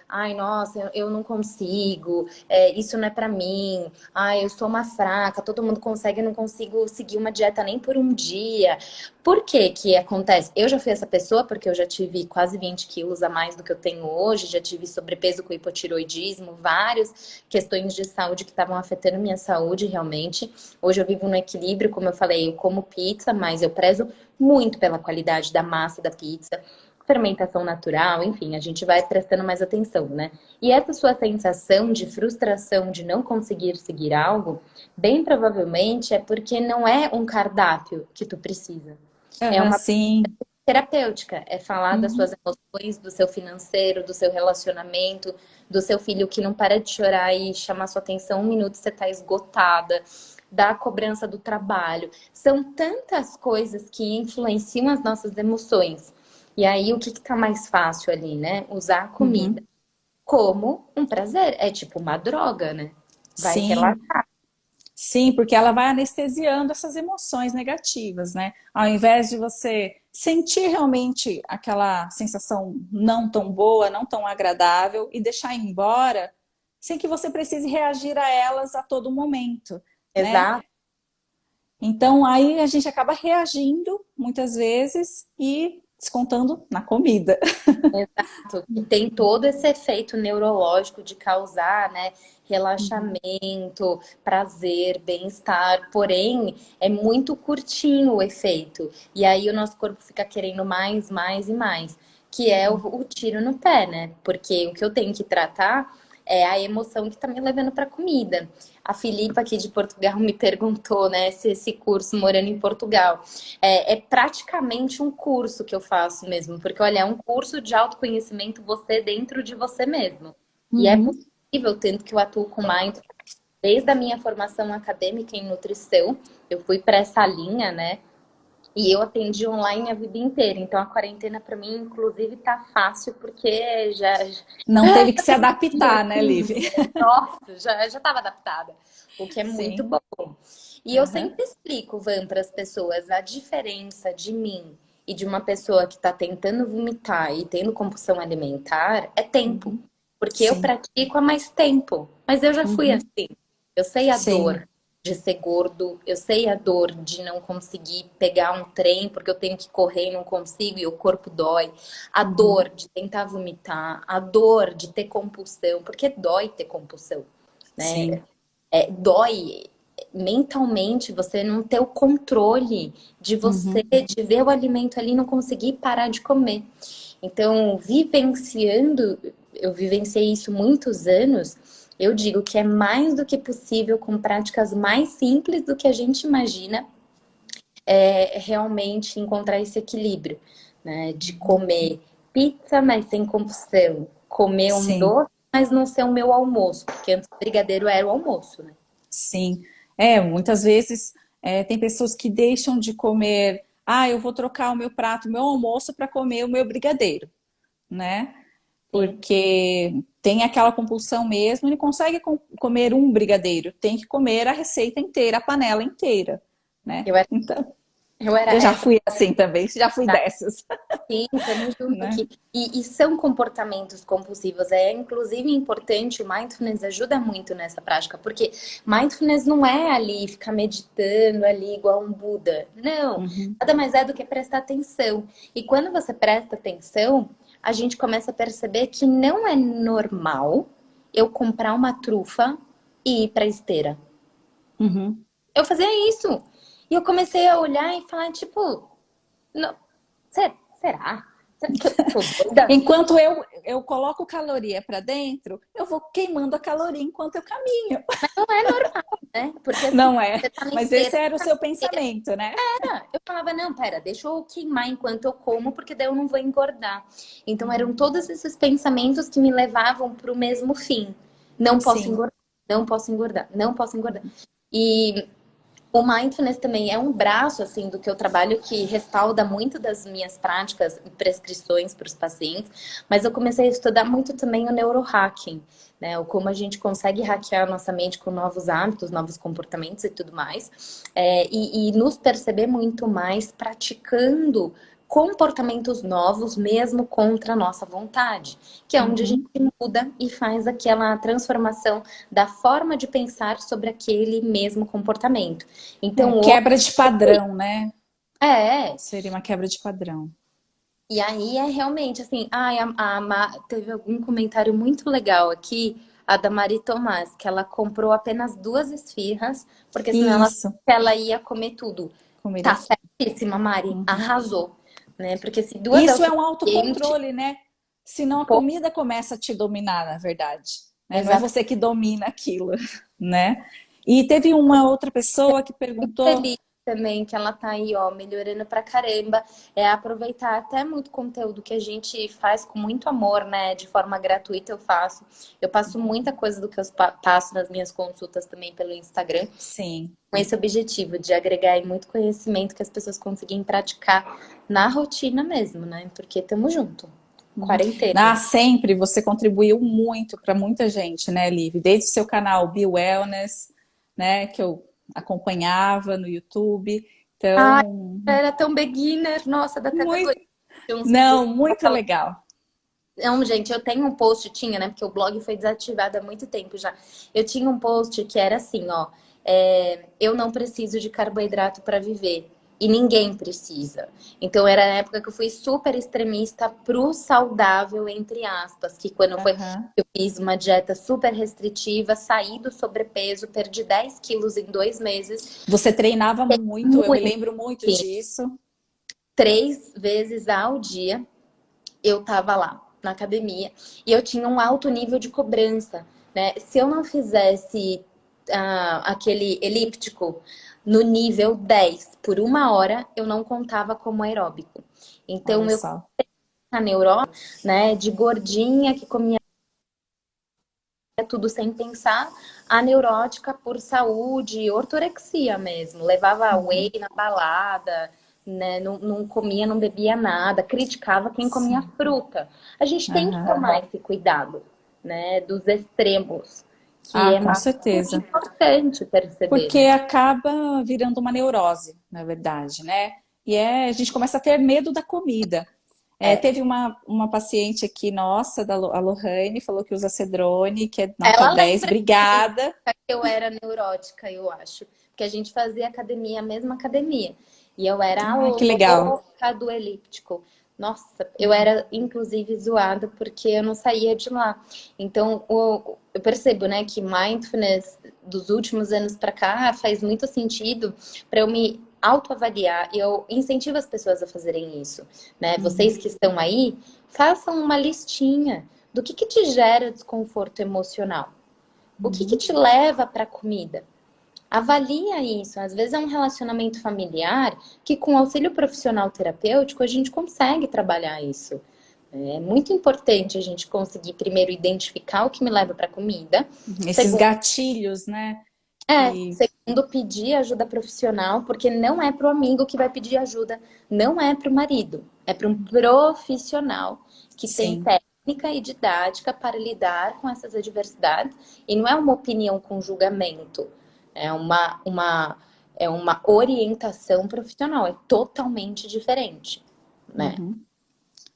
Ai, nossa, eu não consigo, isso não é pra mim. Ai, eu sou uma fraca, todo mundo consegue, eu não consigo seguir uma dieta nem por um dia. Por que que acontece? Eu já fui essa pessoa porque eu já tive quase 20 quilos a mais do que eu tenho hoje, já tive sobrepeso com hipotiroidismo, várias questões de saúde que estavam afetando minha saúde realmente. Hoje eu vivo no equilíbrio, como eu falei, eu como pizza, mas eu prezo muito pela qualidade da massa da pizza, fermentação natural, enfim, a gente vai prestando mais atenção, né? E essa sua sensação de frustração de não conseguir seguir algo, bem provavelmente é porque não é um cardápio que tu precisa. É Aham, uma sim. terapêutica, é falar das suas Uhum. emoções, do seu financeiro, do seu relacionamento, do seu filho que não para de chorar e chamar sua atenção 1 minuto, você tá esgotada, da cobrança do trabalho. São tantas coisas que influenciam as nossas emoções. E aí, o que tá mais fácil ali, né? Usar a comida. Uhum. como um prazer. É tipo uma droga, né? Vai Sim, relaxar. sim, porque ela vai anestesiando essas emoções negativas, né? Ao invés de você sentir realmente aquela sensação não tão boa, não tão agradável e deixar ir embora, sem que você precise reagir a elas a todo momento, né? Exato. Então aí a gente acaba reagindo muitas vezes e descontando na comida. Exato, que tem todo esse efeito neurológico de causar, né, Uhum. relaxamento, prazer, bem-estar, porém é muito curtinho o efeito. E aí o nosso corpo fica querendo mais, mais e mais, que é o tiro no pé, né? Porque o que eu tenho que tratar é a emoção que tá me levando para comida. A Filipa aqui de Portugal me perguntou, né, se esse curso morando em Portugal é praticamente um curso que eu faço mesmo, porque olha, é um curso de autoconhecimento você dentro de você mesmo. E é Uhum. possível, tanto que eu atuo com Mind desde a minha formação acadêmica em nutrição, eu fui para essa linha, né? E eu atendi online a vida inteira. Então a quarentena para mim, inclusive, tá fácil porque Não teve que se já adaptar, né, assim, Liv? nossa, já estava adaptada, o que é muito Sim. bom. E eu Aham. sempre explico, Van, para as pessoas a diferença de mim e de uma pessoa que está tentando vomitar e tendo compulsão alimentar é tempo. Uhum. Porque eu Sim. pratico há mais tempo, mas eu já fui Uhum. assim. Eu sei a Sim. dor de ser gordo, eu sei a dor de não conseguir pegar um trem porque eu tenho que correr e não consigo e o corpo dói, a Uhum. dor de tentar vomitar, a dor de ter compulsão, porque dói ter compulsão, né? Sim. Dói mentalmente você não ter o controle de você, Uhum. de ver o alimento ali e não conseguir parar de comer. Então, vivenciando, eu vivenciei isso muitos anos, eu digo que é mais do que possível, com práticas mais simples do que a gente imagina, realmente encontrar esse equilíbrio, né? De comer pizza, mas sem compulsão. Comer um Sim. doce, mas não ser o meu almoço, porque antes o brigadeiro era o almoço, né? Sim. Muitas vezes tem pessoas que deixam de comer. Ah, eu vou trocar o meu prato, o meu almoço para comer o meu brigadeiro, né? Sim. Porque tem aquela compulsão mesmo, e não consegue comer um brigadeiro, tem que comer a receita inteira, a panela inteira, né? Eu era, Então, eu era eu já essa. fui assim também, já fui dessas, Sim, estamos junto né? aqui. E são comportamentos compulsivos. É inclusive importante, o mindfulness ajuda muito nessa prática, porque mindfulness não é ali ficar meditando ali igual um Buda. Não, Uhum, nada mais é do que prestar atenção. E quando você presta atenção, a gente começa a perceber que não é normal eu comprar uma trufa e ir para a esteira. uhum. Eu fazia isso. E eu comecei a olhar e falar, tipo, não, será? Será que eu tô doida? Enquanto eu coloco caloria para dentro, eu vou queimando a caloria enquanto eu caminho. Não é normal, né? Porque assim, Não é, você tá na mas esteira, esse era o você tá na seu esteira. pensamento, né? Eu falava, não, pera, deixa eu queimar enquanto eu como, porque daí eu não vou engordar. Então eram Uhum. todos esses pensamentos que me levavam para o mesmo fim. Não posso Sim. engordar, não posso engordar, não posso engordar. E o mindfulness também é um braço assim do que eu trabalho que respalda muito das minhas práticas e prescrições para os pacientes, mas eu comecei a estudar muito também o neurohacking, né? O como a gente consegue hackear a nossa mente com novos hábitos, novos comportamentos e tudo mais, e nos perceber muito mais praticando comportamentos novos, mesmo contra a nossa vontade, que é onde a gente Uhum. muda e faz aquela transformação da forma de pensar sobre aquele mesmo comportamento. Então, Quebra de padrão, né? é. Seria uma quebra de padrão. E aí é realmente assim, ai, teve algum comentário muito legal aqui, a da Mari Tomás, que ela comprou apenas duas esfirras, porque senão Isso, ela ia comer tudo. comer Tá isso. certíssima, Mari, Uhum. arrasou, né? Porque se duas é o Isso é um suficiente, autocontrole, né? Senão a pô, comida começa a te dominar, na verdade. Né? Não é exatamente você que domina aquilo, né? E teve uma outra pessoa que perguntou. feliz também que ela tá aí, ó, melhorando pra caramba. É aproveitar até muito conteúdo que a gente faz com muito amor, né? De forma gratuita eu faço. Eu passo muita coisa do que eu passo nas minhas consultas também pelo Instagram, Sim, com esse objetivo de agregar aí muito conhecimento que as pessoas conseguem praticar na rotina mesmo, né? Porque tamo junto. Quarentena. Ah, sempre você contribuiu muito para muita gente, né, Liv? Desde o seu canal Be Wellness, né, que eu acompanhava no YouTube. Ai, Então, era tão beginner. Nossa, dá até vergonha muito, de uns vídeos. não, muito legal. Não, gente, eu tenho um post, tinha, né? Porque o blog foi desativado há muito tempo já. Eu tinha um post que era assim, ó. Eu não preciso de carboidrato para viver. E ninguém precisa. Então era a época que eu fui super extremista pro saudável, entre aspas. Que quando foi, Aham. eu fiz uma dieta super restritiva, saí do sobrepeso, perdi 10 quilos em 2 meses. Você treinava muito, eu me Muito, lembro muito disso. 3 vezes ao dia. Eu tava lá na academia e eu tinha um alto nível de cobrança, né? Se eu não fizesse aquele elíptico no nível 10 por 1 hora, eu não contava como aeróbico. Olha Então eu só. a neurótica, né, de gordinha que comia tudo sem pensar, a neurótica por saúde, ortorexia mesmo, levava whey Uhum. na balada, né? Não comia, não bebia nada, criticava quem comia Sim. fruta. A gente tem que Aham. tomar esse cuidado, né, dos extremos, que Ah, é com muito certeza. importante perceber, Porque né? acaba virando uma neurose, na verdade, né? A gente começa a ter medo da comida. É. Teve uma paciente aqui nossa, a Lohane, falou que usa Cedrone, que é nota Ela 10. lembra que Obrigada. eu era neurótica, eu acho. Porque a gente fazia academia, a mesma academia. E eu era a Ah, que legal. louca do elíptico. Nossa, eu era inclusive zoada porque eu não saía de lá. Então, eu percebo, né, que mindfulness dos últimos anos para cá faz muito sentido para eu me autoavaliar e eu incentivo as pessoas a fazerem isso, né? Vocês Uhum. que estão aí, façam uma listinha do que te gera desconforto emocional. O que Uhum. te leva para a comida? Avalia isso. Às vezes é um relacionamento familiar que, com auxílio profissional terapêutico, a gente consegue trabalhar isso. É muito importante a gente conseguir, primeiro, identificar o que me leva para a comida. Esses Segundo, gatilhos, né? Que segundo, pedir ajuda profissional, porque não é para o amigo que vai pedir ajuda, não é para o marido, é para um profissional que tem sim, técnica e didática para lidar com essas adversidades e não é uma opinião com julgamento, é uma orientação profissional, é totalmente diferente, né? uhum,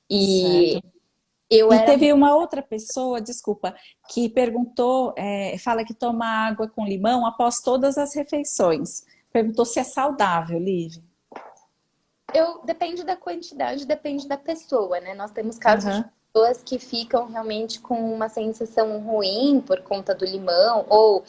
E certo. eu E era teve uma outra pessoa, desculpa, que perguntou, fala que toma água com limão após todas as refeições. Perguntou se é saudável, Liv. Depende da quantidade, depende da pessoa, né? Nós temos casos de Aham, pessoas que ficam realmente com uma sensação ruim por conta do limão, ou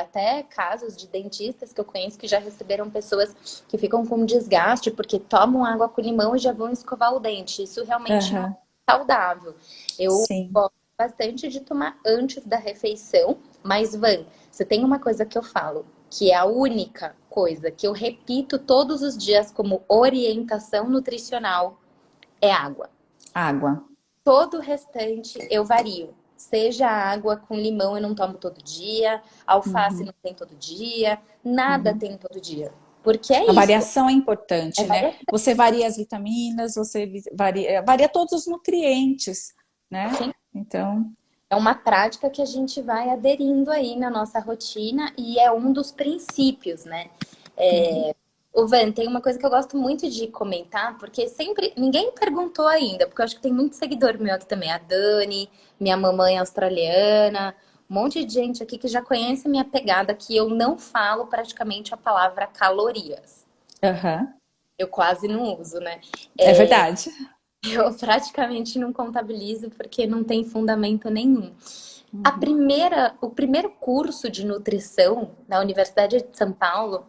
até casos de dentistas que eu conheço que já receberam pessoas que ficam com desgaste porque tomam água com limão e já vão escovar o dente. Isso realmente não aham, é saudável. Eu sim. gosto bastante de tomar antes da refeição, mas Van, você tem uma coisa que eu falo, que é a única coisa que eu repito todos os dias como orientação nutricional, é água. Água. Todo o restante eu vario. Seja água com limão eu não tomo todo dia, alface Uhum, não tem todo dia, nada uhum. tem todo dia. Porque é A isso, variação é é importante, né? variação. Você varia as vitaminas, você varia todos os nutrientes, né? Sim. Então, É uma prática que a gente vai aderindo aí na nossa rotina e é um dos princípios, né? uhum, O Van, tem uma coisa que eu gosto muito de comentar, porque sempre ninguém perguntou ainda, porque eu acho que tem muito seguidor meu aqui também, a Dani, minha mamãe australiana, um monte de gente aqui que já conhece a minha pegada, que eu não falo praticamente a palavra calorias. aham, Eu quase não uso, né? é verdade. Eu praticamente não contabilizo porque não tem fundamento nenhum. Uhum. O primeiro curso de nutrição na Universidade de São Paulo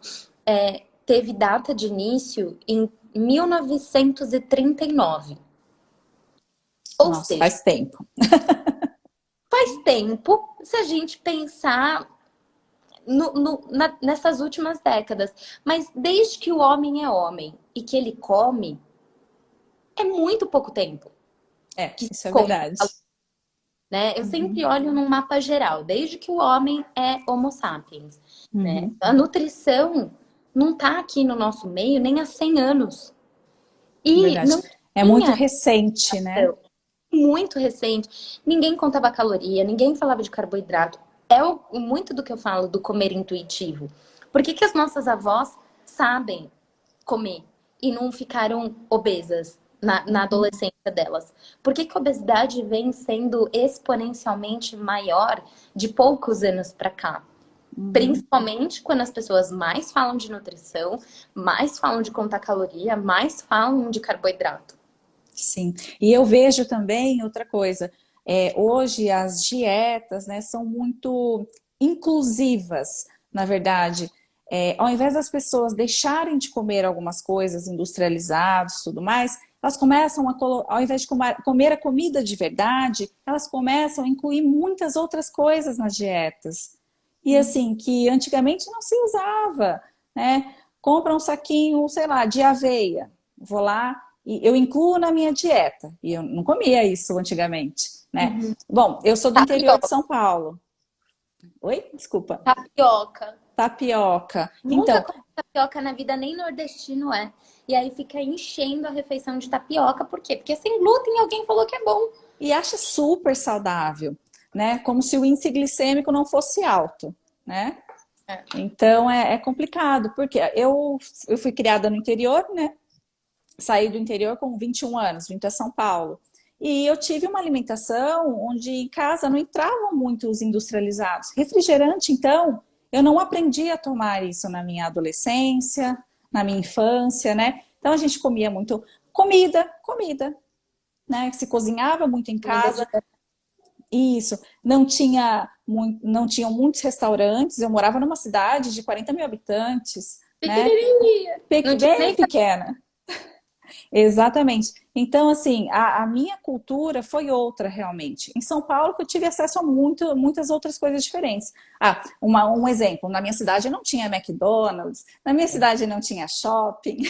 teve data de início em 1939. Ou Nossa, seja, faz tempo. faz tempo se a gente pensar nessas últimas décadas. Mas desde que o homem é homem e que ele come, é muito pouco tempo que se Isso é come. verdade. Né? Eu sempre Uhum, olho num mapa geral, desde que o homem é Homo sapiens, né? uhum, A nutrição não está aqui no nosso meio nem há 100 anos. E verdade. não É muito tinha recente, né? muito recente. Ninguém contava caloria, ninguém falava de carboidrato. Muito do que eu falo do comer intuitivo. Por que que as nossas avós sabem comer e não ficaram obesas na adolescência delas? Por que que a obesidade vem sendo exponencialmente maior de poucos anos para cá? Uhum. Principalmente quando as pessoas mais falam de nutrição, mais falam de contar caloria, mais falam de carboidrato. Sim, e eu vejo também outra coisa, hoje as dietas, né, são muito inclusivas, na verdade. Ao invés das pessoas deixarem de comer algumas coisas industrializadas e tudo mais, elas começam ao invés de comer a comida de verdade, elas começam a incluir muitas outras coisas nas dietas. E assim, que antigamente não se usava, né? Compra um saquinho, sei lá, de aveia. Vou lá e eu incluo na minha dieta. E eu não comia isso antigamente, né? Uhum. Bom, eu sou do interior de Tapioca, São Paulo. Oi? Desculpa. tapioca. Tapioca. Nunca Então, comi tapioca na vida, nem nordestino é. E aí fica enchendo a refeição de tapioca. Por quê? Porque é sem glúten, alguém falou que é bom. e acha super saudável, né? Como se o índice glicêmico não fosse alto, né? É. Então é complicado, porque eu fui criada no interior, né? Saí do interior com 21 anos, vim para São Paulo. E eu tive uma alimentação onde em casa não entravam muito os industrializados. Refrigerante, então, eu não aprendi a tomar isso na minha adolescência, na minha infância, né? Então a gente comia muito comida, né? Se cozinhava muito em Comida de casa. Isso, não tinham muitos restaurantes. Eu morava numa cidade de 40 mil habitantes, né? pequenininha. Não tinha Bem nem pequena. Exatamente. Então, assim, a minha cultura foi outra realmente. Em São Paulo, eu tive acesso a muitas outras coisas diferentes. Um exemplo: na minha cidade não tinha McDonald's, na minha cidade não tinha shopping,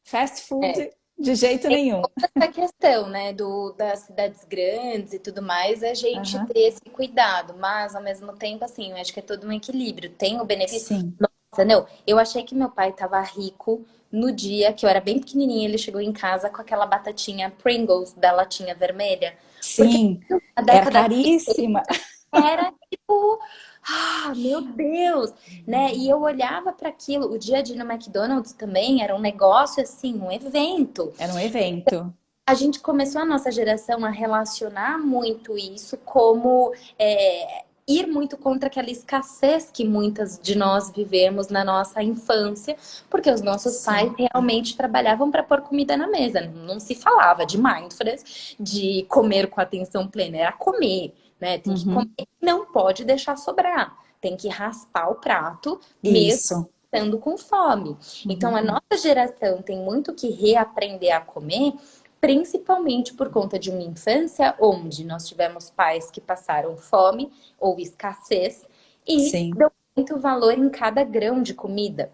fast é. food de jeito Tem nenhum. essa questão, né, das cidades grandes e tudo mais, a gente Aham. ter esse cuidado, mas ao mesmo tempo, assim, eu acho que é todo um equilíbrio. Tem o benefício. Sim, Nossa, não, eu achei que meu pai tava rico no dia que eu era bem pequenininha, ele chegou em casa com aquela batatinha Pringles da latinha vermelha, porque sim, na era década caríssima. era tipo, meu Deus, né? E eu olhava para aquilo, o dia a dia no McDonald's também era um negócio assim, um evento. Era um evento. A gente começou a nossa geração a relacionar muito isso como ir muito contra aquela escassez que muitas de nós vivemos na nossa infância, porque os nossos pais Sim. realmente trabalhavam para pôr comida na mesa. Não se falava de mindfulness, de comer com atenção plena, era comer, né? Tem que comer, Uhum. não pode deixar sobrar. Tem que raspar o prato, mesmo Isso. estando com fome. Então, Uhum. a nossa geração tem muito que reaprender a comer, principalmente por conta de uma infância onde nós tivemos pais que passaram fome ou escassez e Sim. dão muito valor em cada grão de comida.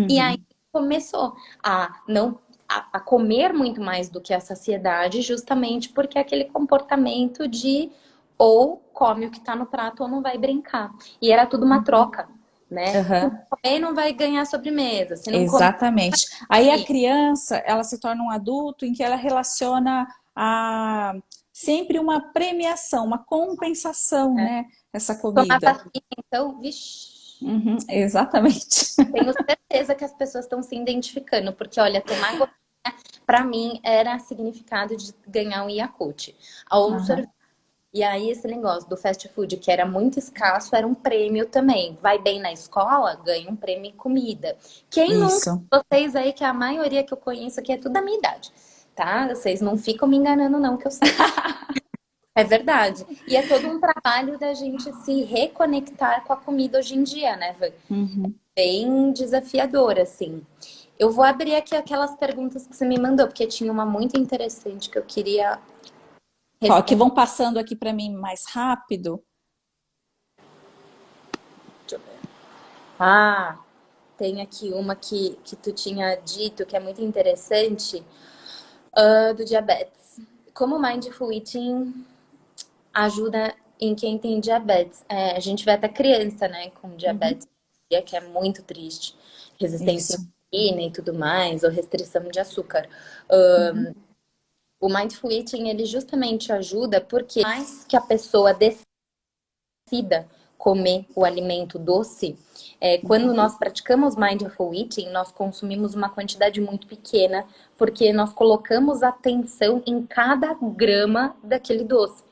E aí Uhum. começou a não a comer muito mais do que a saciedade, justamente porque é aquele comportamento de ou come o que está no prato ou não vai brincar. E era tudo uma troca, né? Se não Aham. comer, não vai ganhar sobremesa. Se não comer, Exatamente. Aí a criança, ela se torna um adulto em que ela relaciona a sempre uma premiação, uma compensação, né? né? Essa Tomar comida. vacina, então, vixi. Uhum, exatamente. Tenho certeza que as pessoas estão se identificando, porque olha, tomar gotinha, para mim, era significado de ganhar um Yakult. Ou um Aham. sorvete. E aí, esse negócio do fast food, que era muito escasso, era um prêmio também. Vai bem na escola, ganha um prêmio em comida. Quem nunca, Isso. vocês aí, que a maioria que eu conheço aqui é tudo da minha idade, tá? Vocês não ficam me enganando, não, que eu sei. É verdade. E é todo um trabalho da gente se reconectar com a comida hoje em dia, né, Van? Uhum. Bem desafiador, assim. Eu vou abrir aqui aquelas perguntas que você me mandou, porque tinha uma muito interessante que eu queria Ó, que responder. vão passando aqui para mim mais rápido. Deixa eu ver. Ah, tem aqui uma que tu tinha dito que é muito interessante, do diabetes. Como o Mindful Eating ajuda em quem tem diabetes? A gente vê até criança, né, com Uhum. diabetes, que é muito triste. Resistência Isso. à insulina e tudo mais, ou restrição de açúcar. Uhum. O Mindful Eating, ele justamente ajuda porque mais que a pessoa decida comer o alimento doce, quando nós praticamos Mindful Eating, nós consumimos uma quantidade muito pequena, porque nós colocamos atenção em cada grama daquele doce.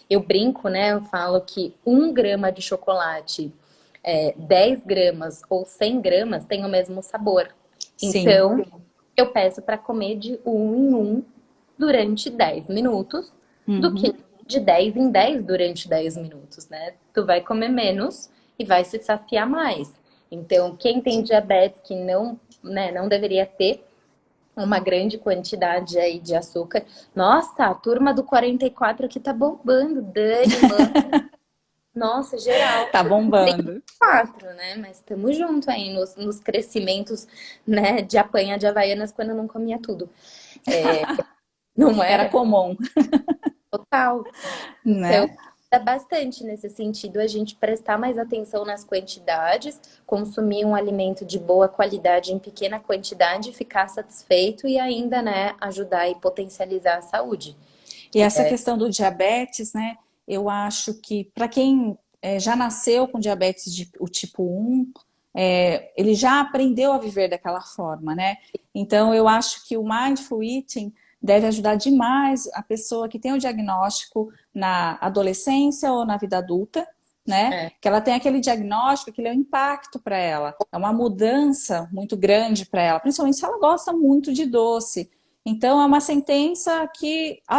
Eu brinco, né? Eu falo que 1 grama de chocolate, 10 gramas ou 100 gramas tem o mesmo sabor. Sim. Então, eu peço para comer de 1 em 1 durante 10 minutos, do que Uhum. de 10 em 10 durante 10 minutos, né? Tu vai comer menos e vai se saciar mais. Então, quem tem diabetes que não, né, não deveria ter uma grande quantidade aí de açúcar. Nossa, a turma do 44 aqui tá bombando. Dani, mano. Nossa, geral. Tá bombando. 4, né? Mas estamos junto aí nos crescimentos, né? De apanha de Havaianas quando eu não comia tudo. Não Era era? comum, Total. Então, né? é bastante nesse sentido a gente prestar mais atenção nas quantidades, consumir um alimento de boa qualidade em pequena quantidade, ficar satisfeito e ainda, né, ajudar e potencializar a saúde. E Que essa é questão do diabetes, né? Eu acho que para quem já nasceu com diabetes o tipo 1, ele já aprendeu a viver daquela forma, né? Então eu acho que o Mindful Eating deve ajudar demais a pessoa que tem o diagnóstico na adolescência ou na vida adulta, né? é, Que ela tem aquele diagnóstico, aquele é um impacto para ela, é uma mudança muito grande para ela, principalmente se ela gosta muito de doce. Então, é uma sentença que a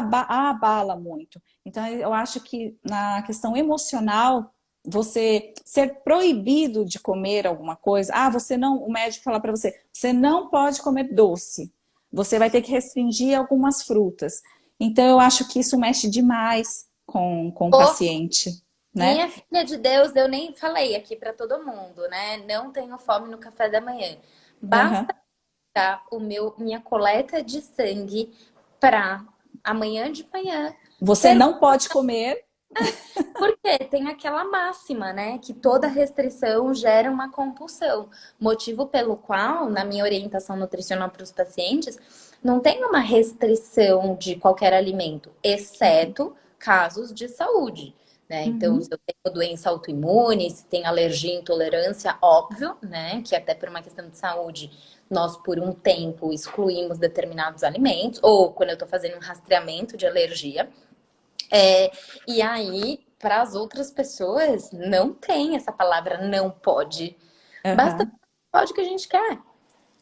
abala muito. Então, eu acho que na questão emocional, você ser proibido de comer alguma coisa, você não, o médico fala para você, você não pode comer doce, você vai ter que restringir algumas frutas. Então, eu acho que isso mexe demais com o Ô, paciente, né? minha filha de Deus, eu nem falei aqui para todo mundo, né? Não tenho fome no café da manhã. Aham. Basta dar minha coleta de sangue para amanhã de manhã. Você não pode comer. Porque tem aquela máxima, né? Que toda restrição gera uma compulsão. Motivo pelo qual, na minha orientação nutricional para os pacientes, não tem uma restrição de qualquer alimento, exceto casos de saúde. Né? Então, se Uhum. eu tenho doença autoimune, se tem alergia, intolerância, óbvio, né? Que até por uma questão de saúde, nós por um tempo excluímos determinados alimentos, ou quando eu estou fazendo um rastreamento de alergia. E aí, para as outras pessoas, não tem essa palavra não pode. Basta Aham. pode que a gente quer.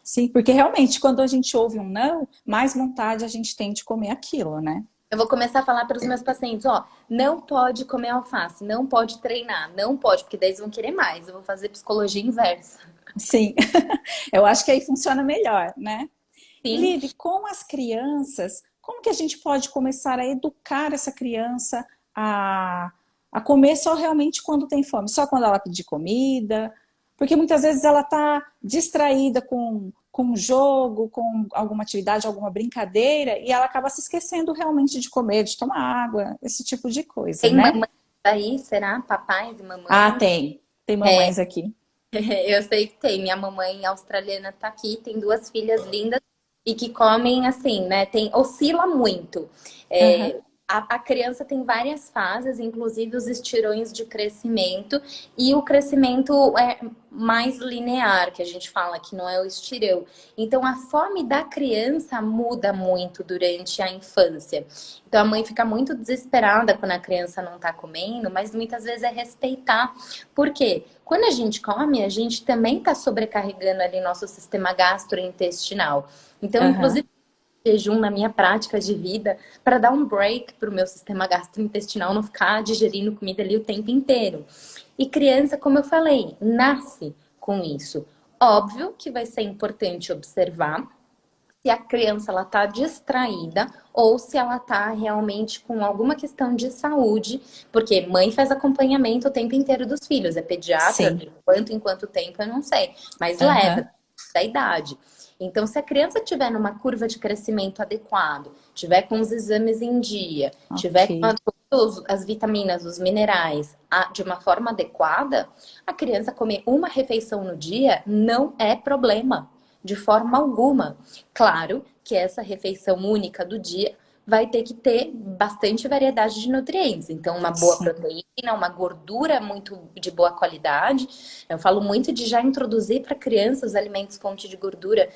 Sim, porque realmente quando a gente ouve um não, mais vontade a gente tem de comer aquilo, né? Eu vou começar a falar para os meus pacientes, ó, não pode comer alface, não pode treinar, não pode, porque daí eles vão querer mais. Eu vou fazer psicologia inversa. Sim, eu acho que aí funciona melhor, né? E Sim. Liv, com as crianças, como que a gente pode começar a educar essa criança a, a comer só realmente quando tem fome? Só quando ela pedir comida? Porque muitas vezes ela está distraída com um jogo, com alguma atividade, alguma brincadeira, e ela acaba se esquecendo realmente de comer, de tomar água, esse tipo de coisa, Tem né? mamães aí, será? Papais e Ah, mamães? tem. Tem É, mamães aqui. eu sei que tem. Minha mamãe australiana tá aqui, tem 2 filhas lindas e que comem assim, né? Oscila muito. Aham. É, a criança tem várias fases, inclusive os estirões de crescimento, e o crescimento é mais linear, que a gente fala que não é o estirão. Então a fome da criança muda muito durante a infância. Então a mãe fica muito desesperada quando a criança não tá comendo, mas muitas vezes é respeitar. Por quê? Quando a gente come, a gente também está sobrecarregando ali nosso sistema gastrointestinal. Então, Aham. inclusive, jejum na minha prática de vida para dar um break para o meu sistema gastrointestinal não ficar digerindo comida ali o tempo inteiro. E criança, como eu falei, nasce com isso. Óbvio que vai ser importante observar se a criança ela está distraída ou se ela está realmente com alguma questão de saúde, porque mãe faz acompanhamento o tempo inteiro dos filhos, é pediatra, Sim. de quanto em quanto tempo eu não sei, mas leva Aham. da idade. Então, se a criança tiver numa curva de crescimento adequado, tiver com os exames em dia, tiver com Ok. todas as vitaminas, os minerais de uma forma adequada, a criança comer uma refeição no dia não é problema, de forma alguma. Claro que essa refeição única do dia vai ter que ter bastante variedade de nutrientes. Então, uma boa Sim. proteína, uma gordura muito de boa qualidade. Eu falo muito de já introduzir para crianças os alimentos fonte de gordura,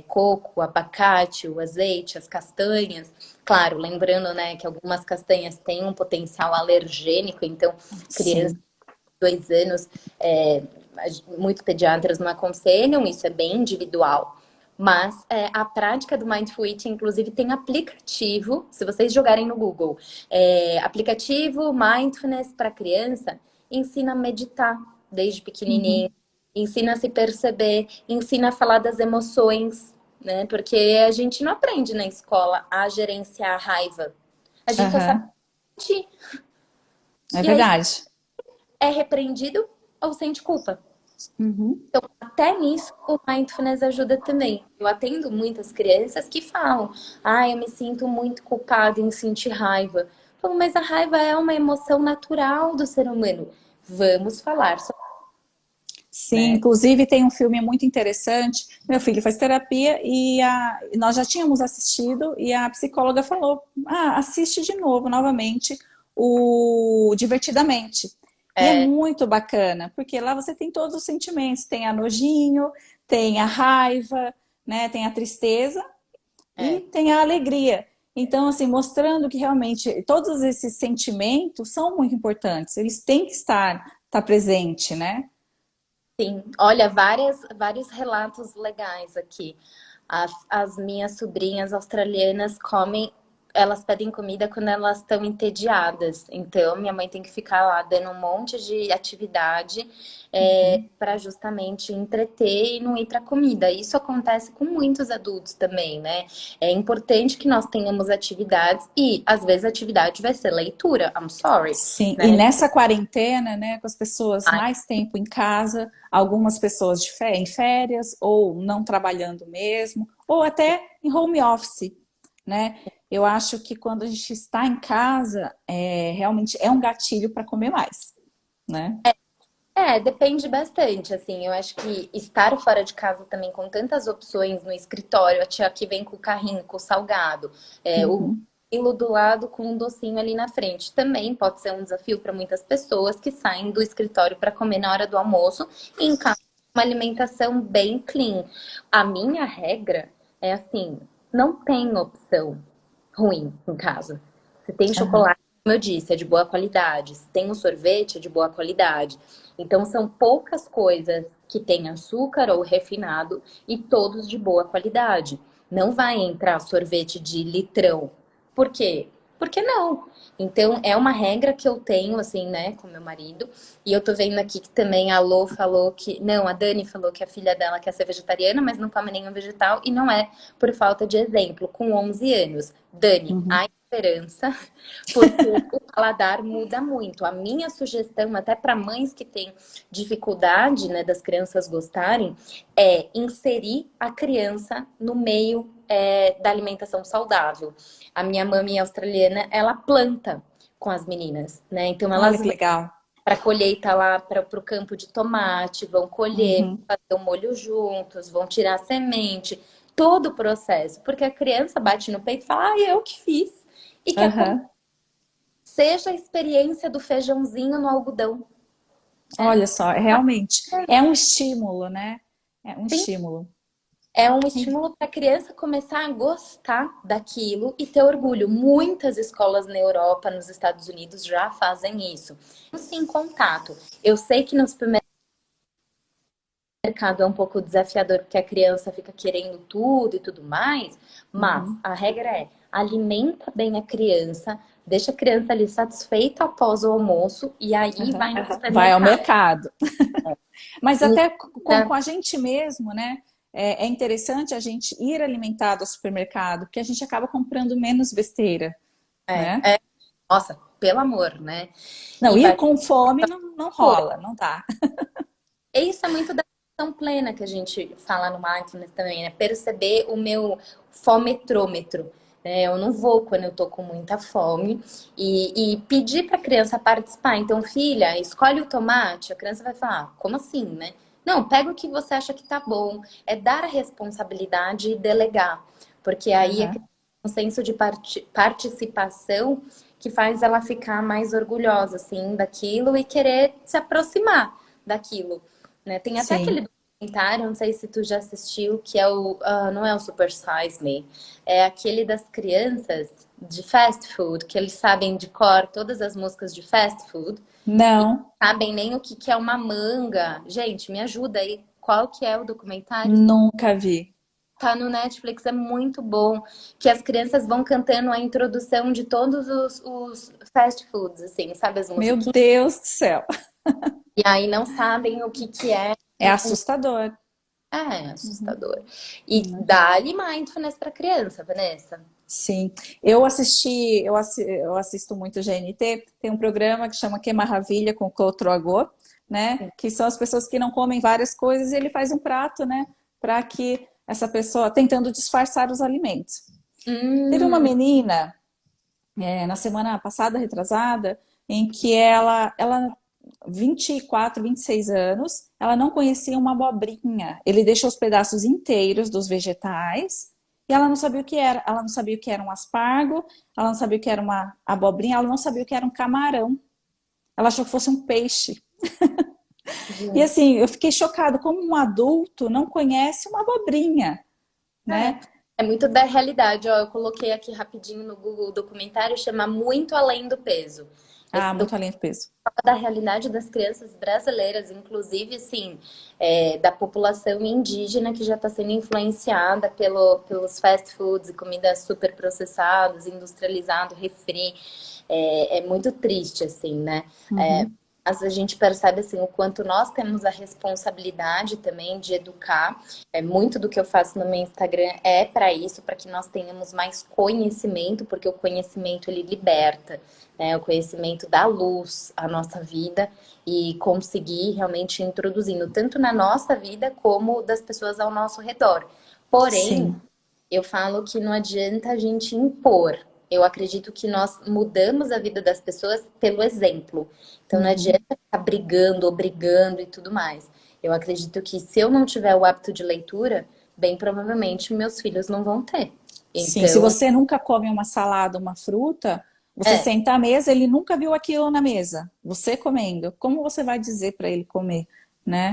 coco, abacate, o azeite, as castanhas. Claro, lembrando, né, que algumas castanhas têm um potencial alergênico, então crianças Sim. de 2 anos, muitos pediatras não aconselham, isso é bem individual. Mas a prática do Mindful Eating, inclusive, tem aplicativo, se vocês jogarem no Google, aplicativo Mindfulness para criança, ensina a meditar desde pequenininho, Uhum. ensina a se perceber, ensina a falar das emoções, né? Porque a gente não aprende na escola a gerenciar a raiva. A gente só sabe Aham. sentir. É E aí verdade. é repreendido ou sente culpa. Uhum. Então, até nisso, o mindfulness ajuda também. Eu atendo muitas crianças que falam: eu me sinto muito culpada em sentir raiva. Eu falo, mas a raiva é uma emoção natural do ser humano. Vamos falar sobre, Sim, né? inclusive tem um filme muito interessante. Meu filho faz terapia e nós já tínhamos assistido e a psicóloga falou: assiste de novo, novamente, o Divertidamente. E é É, muito bacana, porque lá você tem todos os sentimentos, tem a nojinho, tem a raiva, né, tem a tristeza e é. tem a alegria. Então, assim, mostrando que realmente todos esses sentimentos são muito importantes, eles têm que estar presente, né? Sim, olha, vários relatos legais aqui. As minhas sobrinhas australianas comem, elas pedem comida quando elas estão entediadas. Então, minha mãe tem que ficar lá dando um monte de atividade Uhum. para justamente entreter e não ir para comida. Isso acontece com muitos adultos também, né? É importante que nós tenhamos atividades e, às vezes, a atividade vai ser leitura. I'm sorry, Sim, e né? nessa quarentena, né, com as pessoas mais tempo em casa, algumas pessoas em férias, ou não trabalhando mesmo, ou até em home office, né? Eu acho que quando a gente está em casa, realmente é um gatilho para comer mais, né? Depende bastante, assim, eu acho que estar fora de casa também com tantas opções no escritório, a tia que vem com o carrinho, com o salgado, o Uhum. quilo do lado com um docinho ali na frente, também pode ser um desafio para muitas pessoas que saem do escritório para comer na hora do almoço e em casa uma alimentação bem clean. A minha regra é assim, não tem opção ruim em casa. Se tem Aham. chocolate, como eu disse, é de boa qualidade. Se tem um sorvete, é de boa qualidade. Então, são poucas coisas que têm açúcar ou refinado e todos de boa qualidade. Não vai entrar sorvete de litrão. Por quê? Porque não. Então, é uma regra que eu tenho, assim, né, com meu marido. E eu tô vendo aqui que também a Lô falou que... Não, a Dani falou que a filha dela quer ser vegetariana, mas não come nenhum vegetal. E não é por falta de exemplo, com 11 anos. Dani, Uhum. há esperança, porque o paladar muda muito. A minha sugestão, até para mães que têm dificuldade, né, das crianças gostarem, é inserir a criança no meio da alimentação saudável. A minha mãe australiana, ela planta com as meninas, né? Então Olha elas que vão legal. para colheita lá para o campo de tomate, vão colher, Uhum. fazer o molho juntos, vão tirar a semente, todo o processo, porque a criança bate no peito e fala, eu que fiz, e quer comer. Aham. Seja a experiência do feijãozinho no algodão, né? Olha só, realmente é um estímulo, né? É um Sim, estímulo. é um estímulo para a criança começar a gostar daquilo e ter orgulho. Muitas escolas na Europa, nos Estados Unidos já fazem isso. Sem contato. Eu sei que no supermercado mercado é um pouco desafiador porque a criança fica querendo tudo e tudo mais, mas Uhum. a regra é alimenta bem a criança, deixa a criança ali satisfeita após o almoço e aí Aham. vai no Vai ao supermercado. mercado. Mas até com Ensina- a gente mesmo, né? É interessante a gente ir alimentado ao supermercado, porque a gente acaba comprando menos besteira, né? Nossa, pelo amor, né? Não, E ir vai com fome não rola, não dá. E isso é muito da atenção plena que a gente fala no mindfulness também, né? Perceber o meu fometrômetro. Né? Eu não vou quando eu tô com muita fome e pedir para a criança participar. Então, filha, escolhe o tomate. A criança vai falar, como assim, né? Não, pega o que você acha que tá bom. É dar a responsabilidade e delegar. Porque aí a criança Aham. um senso de participação que faz ela ficar mais orgulhosa, assim, daquilo e querer se aproximar daquilo, né? Tem até Sim. aquele documentário, não sei se tu já assistiu, que é não é o Super Size Me, é aquele das crianças de fast food, que eles sabem de cor todas as músicas de fast food, Não, sabem nem o que que é uma manga. Gente, me ajuda aí, qual que é o documentário? nunca vi. Tá no Netflix, é muito bom. Que as crianças vão cantando a introdução de todos os fast foods, assim, sabe? As Meu musiquinhas. Deus do céu. E aí não sabem o que que é. É assustador. É Uhum. assustador. E dá-lhe mindfulness pra criança, Vanessa. Sim, eu assisto muito GNT, tem um programa que chama Que Maravilha com Cotro Agô, né? Que são as pessoas que não comem várias coisas e ele faz um prato, né? Para que essa pessoa, tentando disfarçar os alimentos. Teve uma Hum, menina, na semana passada, retrasada, em que ela 24, 26 anos, ela não conhecia uma abobrinha. Ele deixou os pedaços inteiros dos vegetais e ela não sabia o que era. Ela não sabia o que era um aspargo, ela não sabia o que era uma abobrinha, ela não sabia o que era um camarão. Ela achou que fosse um peixe. E gente, assim, eu fiquei chocada como um adulto não conhece uma abobrinha, é. né? É muito da realidade. Ó, eu coloquei aqui rapidinho no Google o documentário, chama Muito Além do Peso. Ah, Esse muito além do peso. da realidade das crianças brasileiras, inclusive, sim, da população indígena que já está sendo influenciada pelos fast foods e comidas super processadas, industrializado, refri. É muito triste, assim, né? É, Uhum. mas a gente percebe assim o quanto nós temos a responsabilidade também de educar. Muito do que eu faço no meu Instagram é para isso, para que nós tenhamos mais conhecimento, porque o conhecimento ele liberta, né? O conhecimento dá luz à nossa vida e conseguir realmente ir introduzindo tanto na nossa vida como das pessoas ao nosso redor. Porém, Sim. eu falo que não adianta a gente impor. Eu acredito que nós mudamos a vida das pessoas pelo exemplo. Então não adianta Uhum. ficar brigando, obrigando e tudo mais. Eu acredito que se eu não tiver o hábito de leitura, bem provavelmente meus filhos não vão ter. Sim, se Então, você nunca come uma salada, uma fruta, você é, senta à mesa, ele nunca viu aquilo na mesa. Você comendo, como você vai dizer para ele comer, né?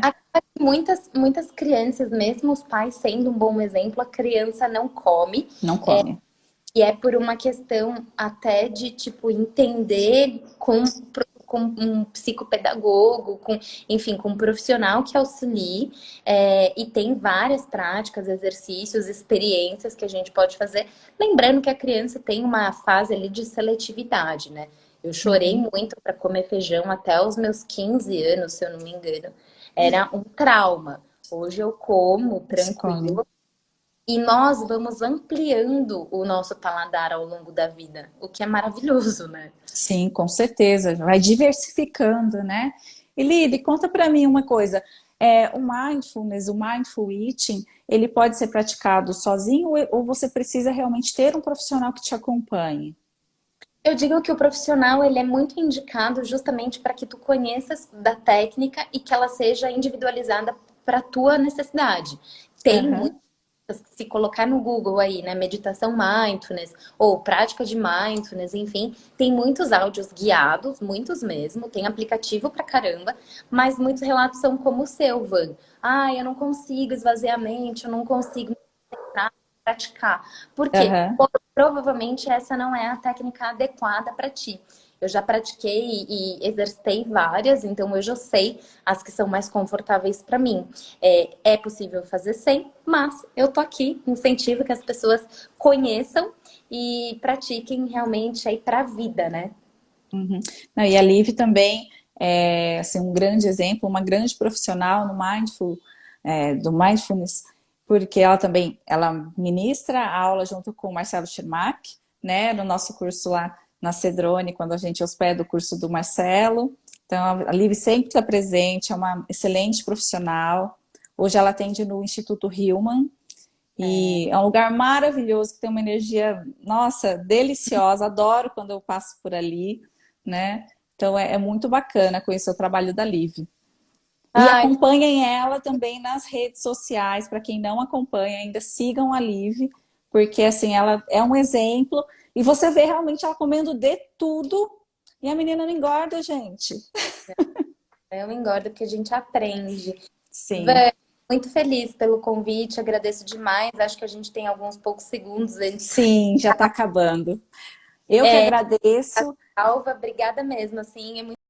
muitas crianças, mesmo os pais sendo um bom exemplo, a criança não come. Não come. E é por uma questão até de, tipo, entender com um psicopedagogo, enfim, com um profissional que auxilie. E tem várias práticas, exercícios, experiências que a gente pode fazer. Lembrando que a criança tem uma fase ali de seletividade, né? Eu chorei Uhum. muito para comer feijão até os meus 15 anos, se eu não me engano. Era um trauma. Hoje eu como Você come. tranquilo, e nós vamos ampliando o nosso paladar ao longo da vida, o que é maravilhoso, né? Sim, com certeza. Vai diversificando, né? E Lili, conta para mim uma coisa. O mindfulness, o mindful eating, ele pode ser praticado sozinho ou você precisa realmente ter um profissional que te acompanhe? Eu digo que o profissional ele é muito indicado justamente para que tu conheças da técnica e que ela seja individualizada para a tua necessidade. Tem Aham. se colocar no Google aí, né, meditação mindfulness ou prática de mindfulness, enfim, tem muitos áudios guiados, muitos mesmo, tem aplicativo pra caramba, mas muitos relatos são como o seu, Van. Ah, eu não consigo esvaziar a mente, eu não consigo praticar. Por quê? Aham. Provavelmente essa não é a técnica adequada para ti. Eu já pratiquei e exercitei várias, então eu já sei as que são mais confortáveis para mim. É possível fazer sem, mas eu tô aqui, incentivo que as pessoas conheçam e pratiquem realmente aí para a vida, né? Uhum. Não, e a Liv também é assim, um grande exemplo, uma grande profissional no do mindfulness, porque ela ministra a aula junto com o Marcelo Schirmack, né, no nosso curso lá na Cedrone, quando a gente hospeda o curso do Marcelo. Então, a Liv sempre está presente, é uma excelente profissional. Hoje ela atende no Instituto Hillman, e é um lugar maravilhoso, que tem uma energia, nossa, deliciosa. Adoro quando eu passo por ali, né? Então é muito bacana conhecer o trabalho da Liv. E Ai, acompanhem ela também nas redes sociais. Para quem não acompanha, ainda sigam a Liv, porque assim, ela é um exemplo, e você vê realmente ela comendo de tudo, e a menina não engorda, gente. Eu engordo porque a gente aprende. Sim, Vé, muito feliz pelo convite, agradeço demais. Acho que a gente tem alguns poucos segundos antes. sim, já está acabando. Eu que É, agradeço. Alva, obrigada mesmo, assim, é muito